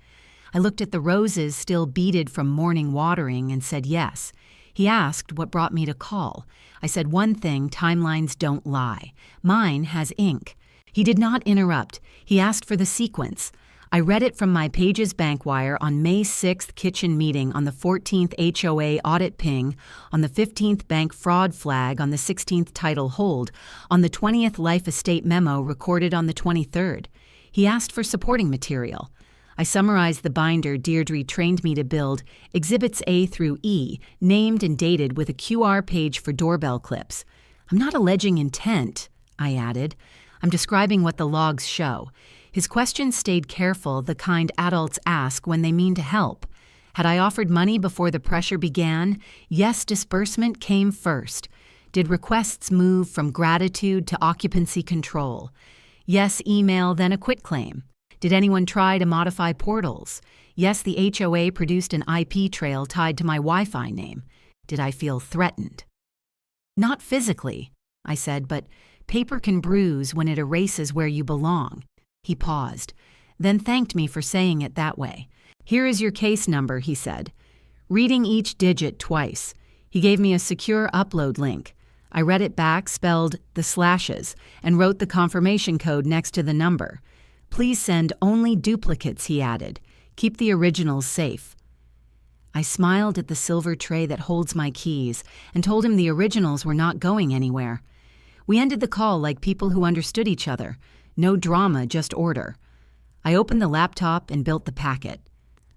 I looked at the roses still beaded from morning watering and said yes. He asked what brought me to call. I said one thing: timelines don't lie. Mine has ink. He did not interrupt. He asked for the sequence. I read it from my Pages bank wire on May 6th kitchen meeting, on the 14th HOA audit ping, on the 15th bank fraud flag, on the 16th title hold, on the 20th life estate memo recorded on the 23rd. He asked for supporting material. I summarized the binder Deirdre trained me to build, Exhibits A through E, named and dated with a QR page for doorbell clips. I'm not alleging intent, I added. I'm describing what the logs show. His questions stayed careful, the kind adults ask when they mean to help. Had I offered money before the pressure began? Yes, disbursement came first. Did requests move from gratitude to occupancy control? Yes, email, then a quitclaim. Did anyone try to modify portals? Yes, the HOA produced an IP trail tied to my Wi-Fi name. Did I feel threatened? Not physically, I said, but paper can bruise when it erases where you belong. He paused, then thanked me for saying it that way. Here is your case number, he said, reading each digit twice. He gave me a secure upload link. I read it back, spelled the slashes, and wrote the confirmation code next to the number. Please send only duplicates, he added. Keep the originals safe. I smiled at the silver tray that holds my keys and told him the originals were not going anywhere. We ended the call like people who understood each other. No drama, just order. I opened the laptop and built the packet.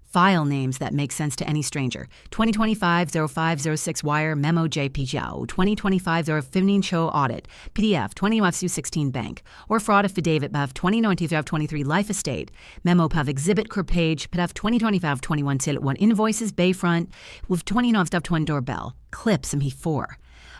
File names that make sense to any stranger. 2025-0506 wire memo JPG 2025-015 show audit PDF 20-16 bank or fraud affidavit PAV 2019-23 life estate memo PAV exhibit core page PAV 2025-21 till 1 invoices Bayfront with 2019-1 doorbell clips MP4.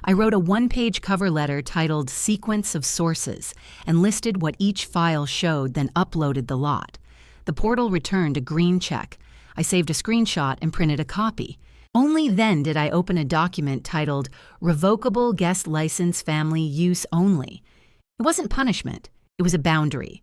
I wrote a one-page cover letter titled Sequence of Sources and listed what each file showed, then uploaded the lot. The portal returned a green check. I saved a screenshot and printed a copy. Only then did I open a document titled Revocable Guest License Family Use Only. It wasn't punishment. It was a boundary.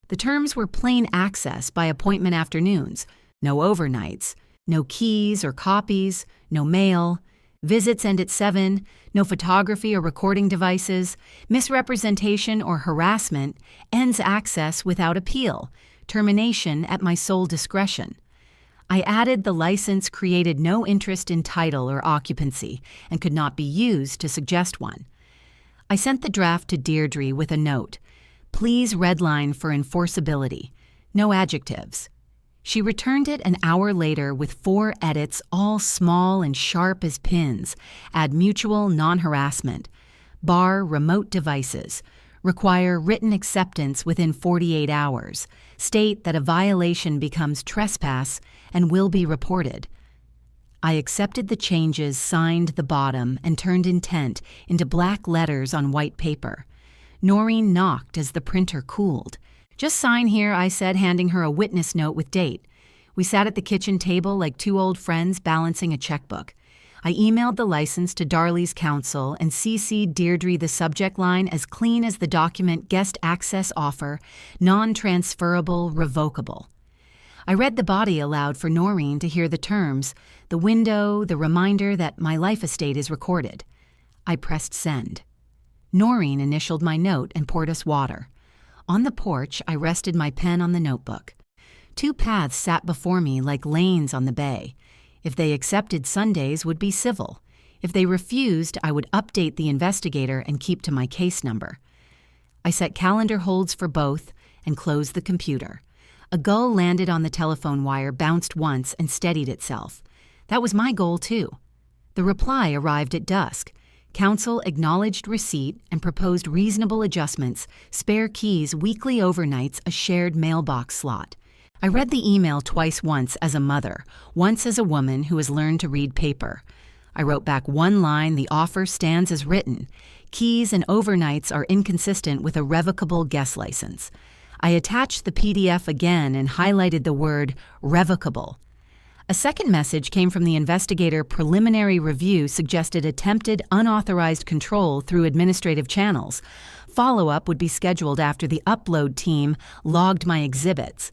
The terms were plain access by appointment afternoons, no overnights, no keys or copies, no mail. Visits end at 7, no photography or recording devices, misrepresentation or harassment ends access without appeal, termination at my sole discretion. I added the license created no interest in title or occupancy and could not be used to suggest one. I sent the draft to Deirdre with a note. Please redline for enforceability. No adjectives. She returned it an hour later with 4 edits, all small and sharp as pins. Add mutual non-harassment. Bar remote devices. Require written acceptance within 48 hours. State that a violation becomes trespass and will be reported. I accepted the changes, signed the bottom, and turned intent into black letters on white paper. Noreen knocked as the printer cooled. Just sign here, I said, handing her a witness note with date. We sat at the kitchen table like 2 old friends balancing a checkbook. I emailed the license to Darley's counsel and CC'd Deirdre the subject line as clean as the document guest access offer, non-transferable, revocable. I read the body aloud for Noreen to hear the terms, the window, the reminder that my life estate is recorded. I pressed send. Noreen initialed my note and poured us water. On the porch, I rested my pen on the notebook. 2 paths sat before me like lanes on the bay. If they accepted Sundays, would be civil. If they refused, I would update the investigator and keep to my case number. I set calendar holds for both and closed the computer. A gull landed on the telephone wire, bounced once, and steadied itself. That was my goal, too. The reply arrived at dusk. Counsel acknowledged receipt and proposed reasonable adjustments, spare keys, weekly overnights, a shared mailbox slot. I read the email twice, once as a mother, once as a woman who has learned to read paper. I wrote back one line, the offer stands as written. Keys and overnights are inconsistent with a revocable guest license. I attached the PDF again and highlighted the word revocable. A second message came from the investigator. Preliminary review suggested attempted unauthorized control through administrative channels. Follow-up would be scheduled after the upload team logged my exhibits.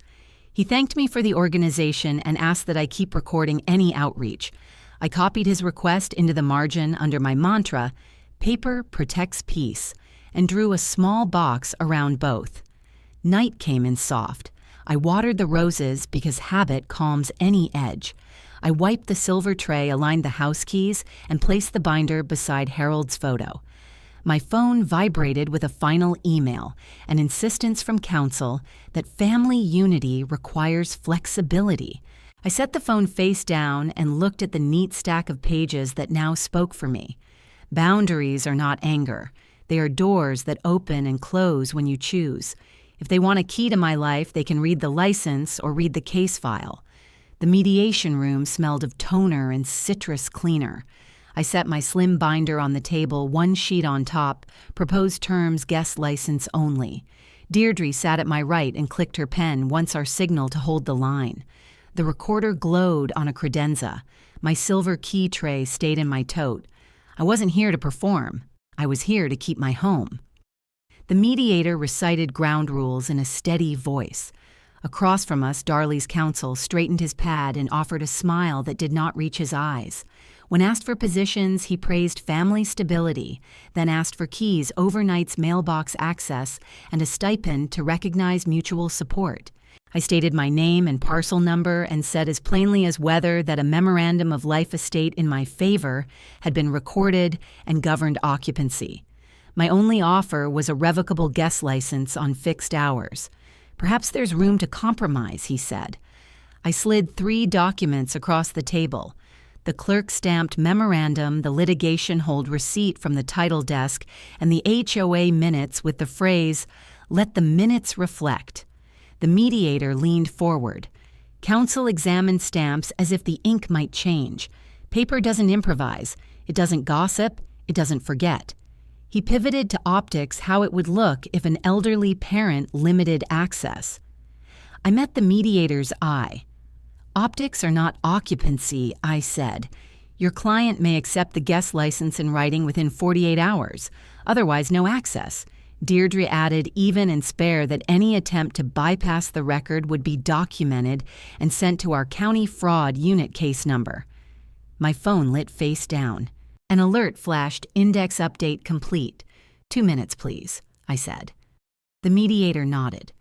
He thanked me for the organization and asked that I keep recording any outreach. I copied his request into the margin under my mantra, "Paper protects peace," and drew a small box around both. Night came in soft. I watered the roses because habit calms any edge. I wiped the silver tray, aligned the house keys, and placed the binder beside Harold's photo. My phone vibrated with a final email, an insistence from counsel that family unity requires flexibility. I set the phone face down and looked at the neat stack of pages that now spoke for me. Boundaries are not anger. They are doors that open and close when you choose. If they want a key to my life, they can read the license or read the case file. The mediation room smelled of toner and citrus cleaner. I set my slim binder on the table, one sheet on top, proposed terms, guest license only. Deirdre sat at my right and clicked her pen, once our signal to hold the line. The recorder glowed on a credenza. My silver key tray stayed in my tote. I wasn't here to perform. I was here to keep my home. The mediator recited ground rules in a steady voice. Across from us, Darley's counsel straightened his pad and offered a smile that did not reach his eyes. When asked for positions, he praised family stability, then asked for keys, overnight's mailbox access, and a stipend to recognize mutual support. I stated my name and parcel number and said as plainly as weather that a memorandum of life estate in my favor had been recorded and governed occupancy. My only offer was a revocable guest license on fixed hours. Perhaps there's room to compromise, he said. I slid 3 documents across the table. The clerk stamped memorandum, the litigation hold receipt from the title desk, and the HOA minutes with the phrase, "Let the minutes reflect." The mediator leaned forward. Counsel examined stamps as if the ink might change. Paper doesn't improvise. It doesn't gossip. It doesn't forget. He pivoted to optics, how it would look if an elderly parent limited access. I met the mediator's eye. "Optics are not occupancy," I said. "Your client may accept the guest license in writing within 48 hours. Otherwise, no access." Deirdre added even and spare that any attempt to bypass the record would be documented and sent to our county fraud unit case number. My phone lit face down. An alert flashed, "Index update complete." 2 minutes, please, I said. The mediator nodded.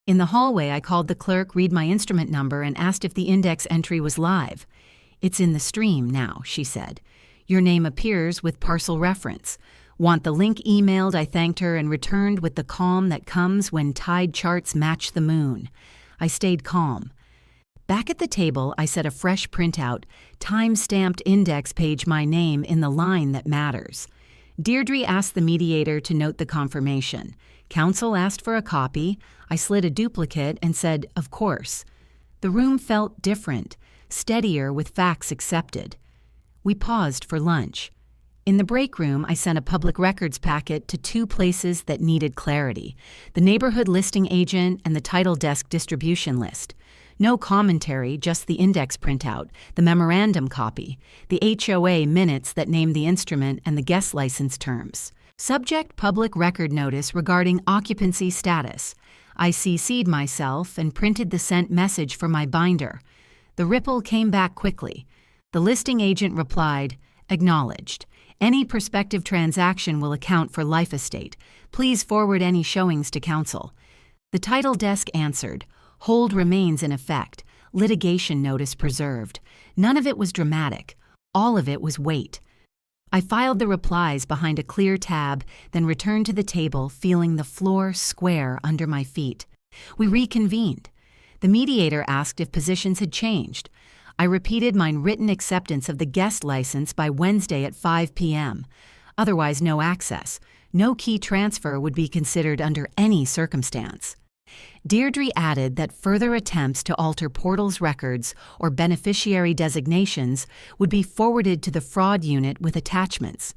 In the hallway, I called the clerk, read my instrument number, and asked if the index entry was live. "It's in the stream now," she said. "Your name appears with parcel reference. Want the link emailed?" I thanked her and returned with the calm that comes when tide charts match the moon. I stayed calm. Back at the table, I set a fresh printout, time-stamped index page my name in the line that matters. Deirdre asked the mediator to note the confirmation. Counsel asked for a copy. I slid a duplicate and said, "Of course." The room felt different, steadier with facts accepted. We paused for lunch. In the break room, I sent a public records packet to 2 places that needed clarity: the neighborhood listing agent and the title desk distribution list. No commentary, just the index printout, the memorandum copy, the HOA minutes that name the instrument and the guest license terms. Subject public record notice regarding occupancy status. I CC'd myself and printed the sent message for my binder. The ripple came back quickly. The listing agent replied, "Acknowledged. Any prospective transaction will account for life estate. Please forward any showings to counsel." The title desk answered, "Hold remains in effect. Litigation notice preserved." None of it was dramatic. All of it was weight. I filed the replies behind a clear tab, then returned to the table, feeling the floor square under my feet. We reconvened. The mediator asked if positions had changed. I repeated my written acceptance of the guest license by Wednesday at 5 p.m. Otherwise, no access. No key transfer would be considered under any circumstance. Deirdre added that further attempts to alter portal's records or beneficiary designations would be forwarded to the fraud unit with attachments.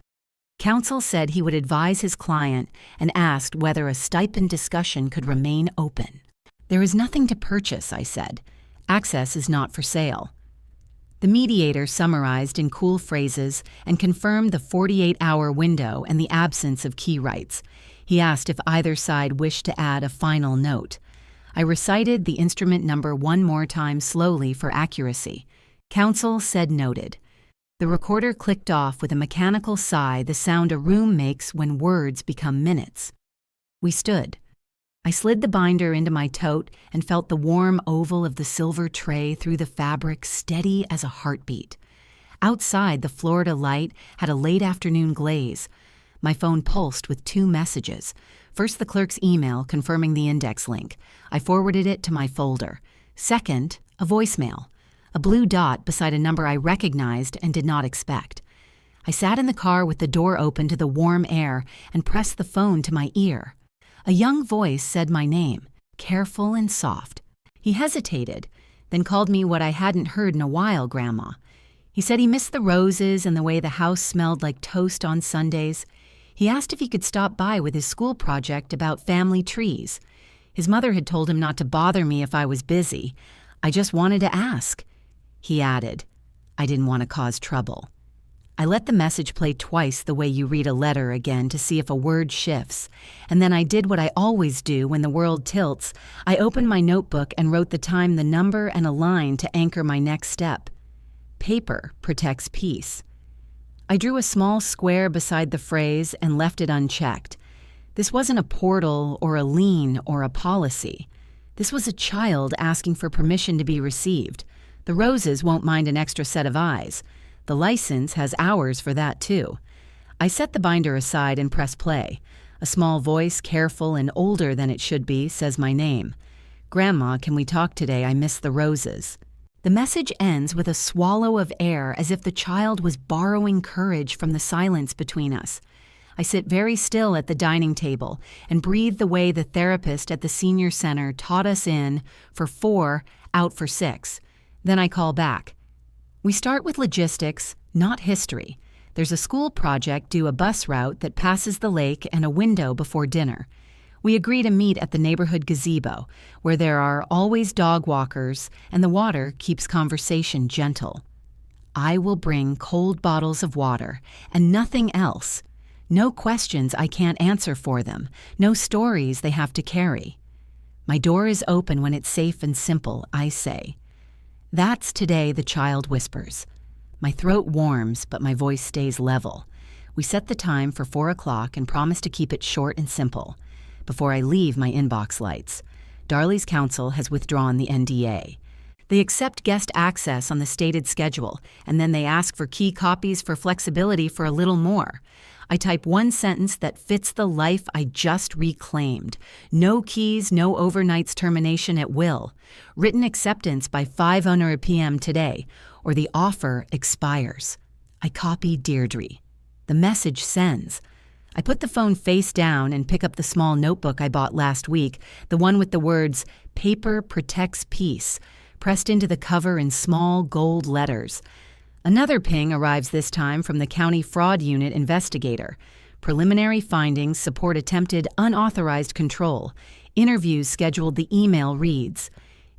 Counsel said he would advise his client and asked whether a stipend discussion could remain open. "There is nothing to purchase," I said. "Access is not for sale." The mediator summarized in cool phrases and confirmed the 48-hour window and the absence of key rights. He asked if either side wished to add a final note. I recited the instrument number one more time slowly for accuracy. Counsel said noted. The recorder clicked off with a mechanical sigh, the sound a room makes when words become minutes. We stood. I slid the binder into my tote and felt the warm oval of the silver tray through the fabric, steady as a heartbeat. Outside, the Florida light had a late afternoon glaze. My phone pulsed with 2 messages. First, the clerk's email confirming the index link. I forwarded it to my folder. Second, a voicemail. A blue dot beside a number I recognized and did not expect. I sat in the car with the door open to the warm air and pressed the phone to my ear. A young voice said my name, careful and soft. He hesitated, then called me what I hadn't heard in a while, Grandma. He said he missed the roses and the way the house smelled like toast on Sundays. He asked if he could stop by with his school project about family trees. His mother had told him not to bother me if I was busy. I just wanted to ask. He added, I didn't want to cause trouble. I let the message play twice the way you read a letter again to see if a word shifts, and then I did what I always do when the world tilts. I opened my notebook and wrote the time, the number, and a line to anchor my next step. Paper protects peace. I drew a small square beside the phrase and left it unchecked. This wasn't a portal or a lien or a policy. This was a child asking for permission to be received. The roses won't mind an extra set of eyes. The license has hours for that, too. I set the binder aside and press play. A small voice, careful and older than it should be, says my name. Grandma, can we talk today? I miss the roses. The message ends with a swallow of air as if the child was borrowing courage from the silence between us. I sit very still at the dining table and breathe the way the therapist at the senior center taught us in for 4, out for 6. Then I call back. We start with logistics, not history. There's a school project due a bus route that passes the lake and a window before dinner. We agree to meet at the neighborhood gazebo, where there are always dog walkers and the water keeps conversation gentle. I will bring cold bottles of water and nothing else. No questions I can't answer for them, no stories they have to carry. My door is open when it's safe and simple, I say. That's today, the child whispers. My throat warms, but my voice stays level. We set the time for 4 o'clock and promise to keep it short and simple. Before I leave, my inbox lights. Darley's counsel has withdrawn the NDA. They accept guest access on the stated schedule, and then they ask for key copies for flexibility for a little more. I type one sentence that fits the life I just reclaimed. No keys, no overnights, termination at will. Written acceptance by 5:00 p.m. today, or the offer expires. I copy Deirdre. The message sends. I put the phone face down and pick up the small notebook I bought last week, the one with the words, "Paper protects peace," pressed into the cover in small gold letters. Another ping arrives this time from the County Fraud Unit investigator. Preliminary findings support attempted unauthorized control. Interviews scheduled, the email reads.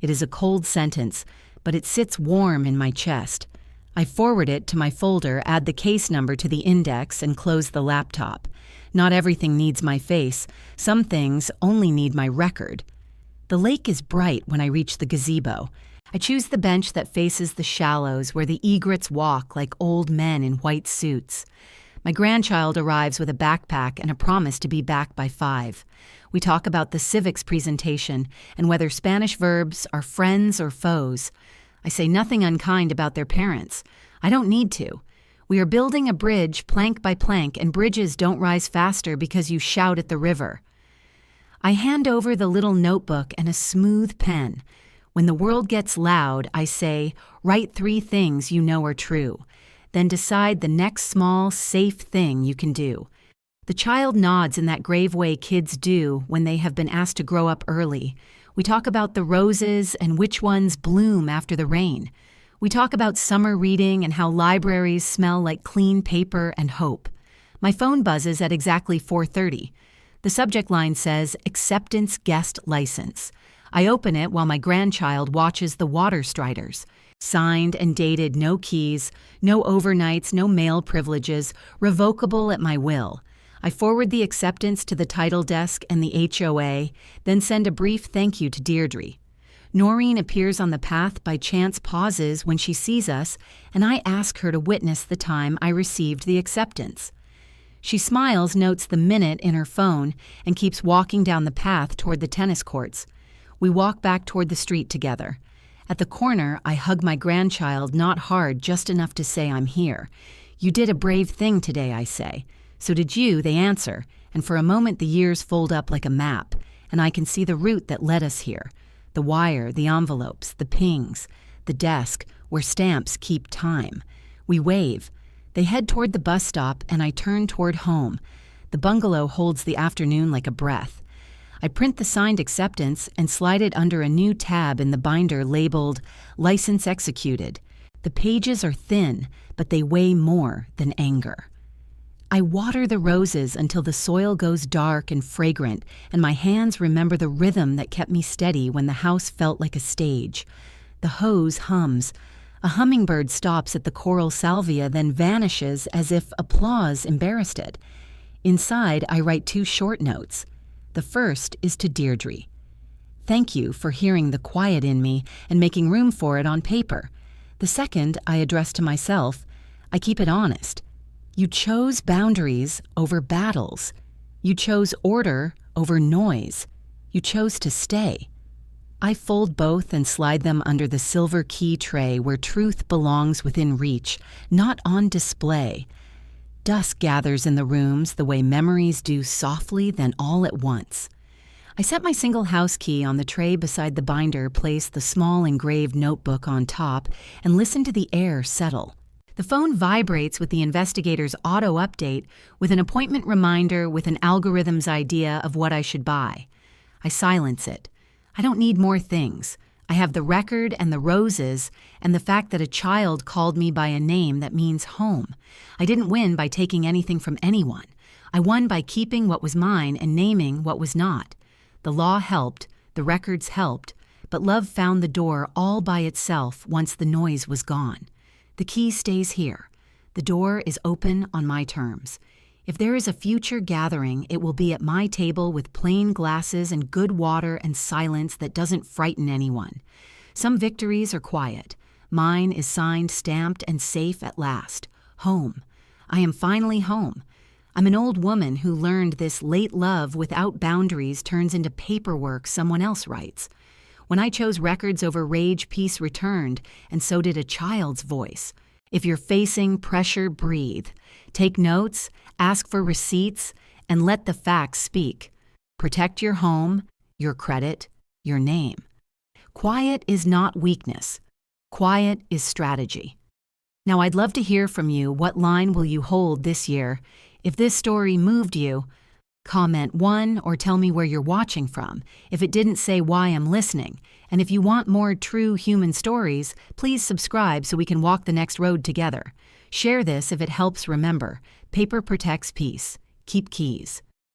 It is a cold sentence, but it sits warm in my chest. I forward it to my folder, add the case number to the index, and close the laptop. Not everything needs my face. Some things only need my record. The lake is bright when I reach the gazebo. I choose the bench that faces the shallows where the egrets walk like old men in white suits. My grandchild arrives with a backpack and a promise to be back by 5. We talk about the civics presentation and whether Spanish verbs are friends or foes. I say nothing unkind about their parents. I don't need to. We are building a bridge plank by plank, and bridges don't rise faster because you shout at the river. I hand over the little notebook and a smooth pen. When the world gets loud, I say, write 3 things you know are true. Then decide the next small, safe thing you can do. The child nods in that grave way kids do when they have been asked to grow up early. We talk about the roses and which ones bloom after the rain. We talk about summer reading and how libraries smell like clean paper and hope. My phone buzzes at exactly 4:30. The subject line says, Acceptance Guest License. I open it while my grandchild watches the water striders. Signed and dated, no keys, no overnights, no mail privileges, revocable at my will. I forward the acceptance to the title desk and the HOA, then send a brief thank you to Deirdre. Noreen appears on the path by chance pauses when she sees us, and I ask her to witness the time I received the acceptance. She smiles, notes the minute in her phone, and keeps walking down the path toward the tennis courts. We walk back toward the street together. At the corner, I hug my grandchild, not hard, just enough to say I'm here. You did a brave thing today, I say. So did you, they answer, and for a moment the years fold up like a map, and I can see the route that led us here. The wire, the envelopes, the pings, the desk, where stamps keep time. We wave. They head toward the bus stop, and I turn toward home. The bungalow holds the afternoon like a breath. I print the signed acceptance and slide it under a new tab in the binder labeled License Executed. The pages are thin, but they weigh more than anger. I water the roses until the soil goes dark and fragrant, and my hands remember the rhythm that kept me steady when the house felt like a stage. The hose hums. A hummingbird stops at the coral salvia, then vanishes as if applause embarrassed it. Inside, I write 2 short notes. The first is to Deirdre. Thank you for hearing the quiet in me and making room for it on paper. The second I address to myself. I keep it honest. You chose boundaries over battles. You chose order over noise. You chose to stay. I fold both and slide them under the silver key tray where truth belongs within reach, not on display. Dusk gathers in the rooms the way memories do, softly, then all at once. I set my single house key on the tray beside the binder, place the small engraved notebook on top, and listen to the air settle. The phone vibrates with the investigator's auto update with an appointment reminder with an algorithm's idea of what I should buy. I silence it. I don't need more things. I have the record and the roses and the fact that a child called me by a name that means home. I didn't win by taking anything from anyone. I won by keeping what was mine and naming what was not. The law helped, the records helped, but love found the door all by itself once the noise was gone. The key stays here. The door is open on my terms. If there is a future gathering, it will be at my table with plain glasses and good water and silence that doesn't frighten anyone. Some victories are quiet. Mine is signed, stamped, and safe at last. Home. I am finally home. I'm an old woman who learned this late love without boundaries turns into paperwork someone else writes. When I chose records over rage, peace returned, and so did a child's voice. If you're facing pressure, breathe. Take notes, ask for receipts, and let the facts speak. Protect your home, your credit, your name. Quiet is not weakness. Quiet is strategy. Now, I'd love to hear from you. What line will you hold this year? If this story moved you, comment 1 or tell me where you're watching from. If it didn't say why I'm listening. And if you want more true human stories, please subscribe so we can walk the next road together. Share this if it helps. Remember, paper protects peace. Keep keys.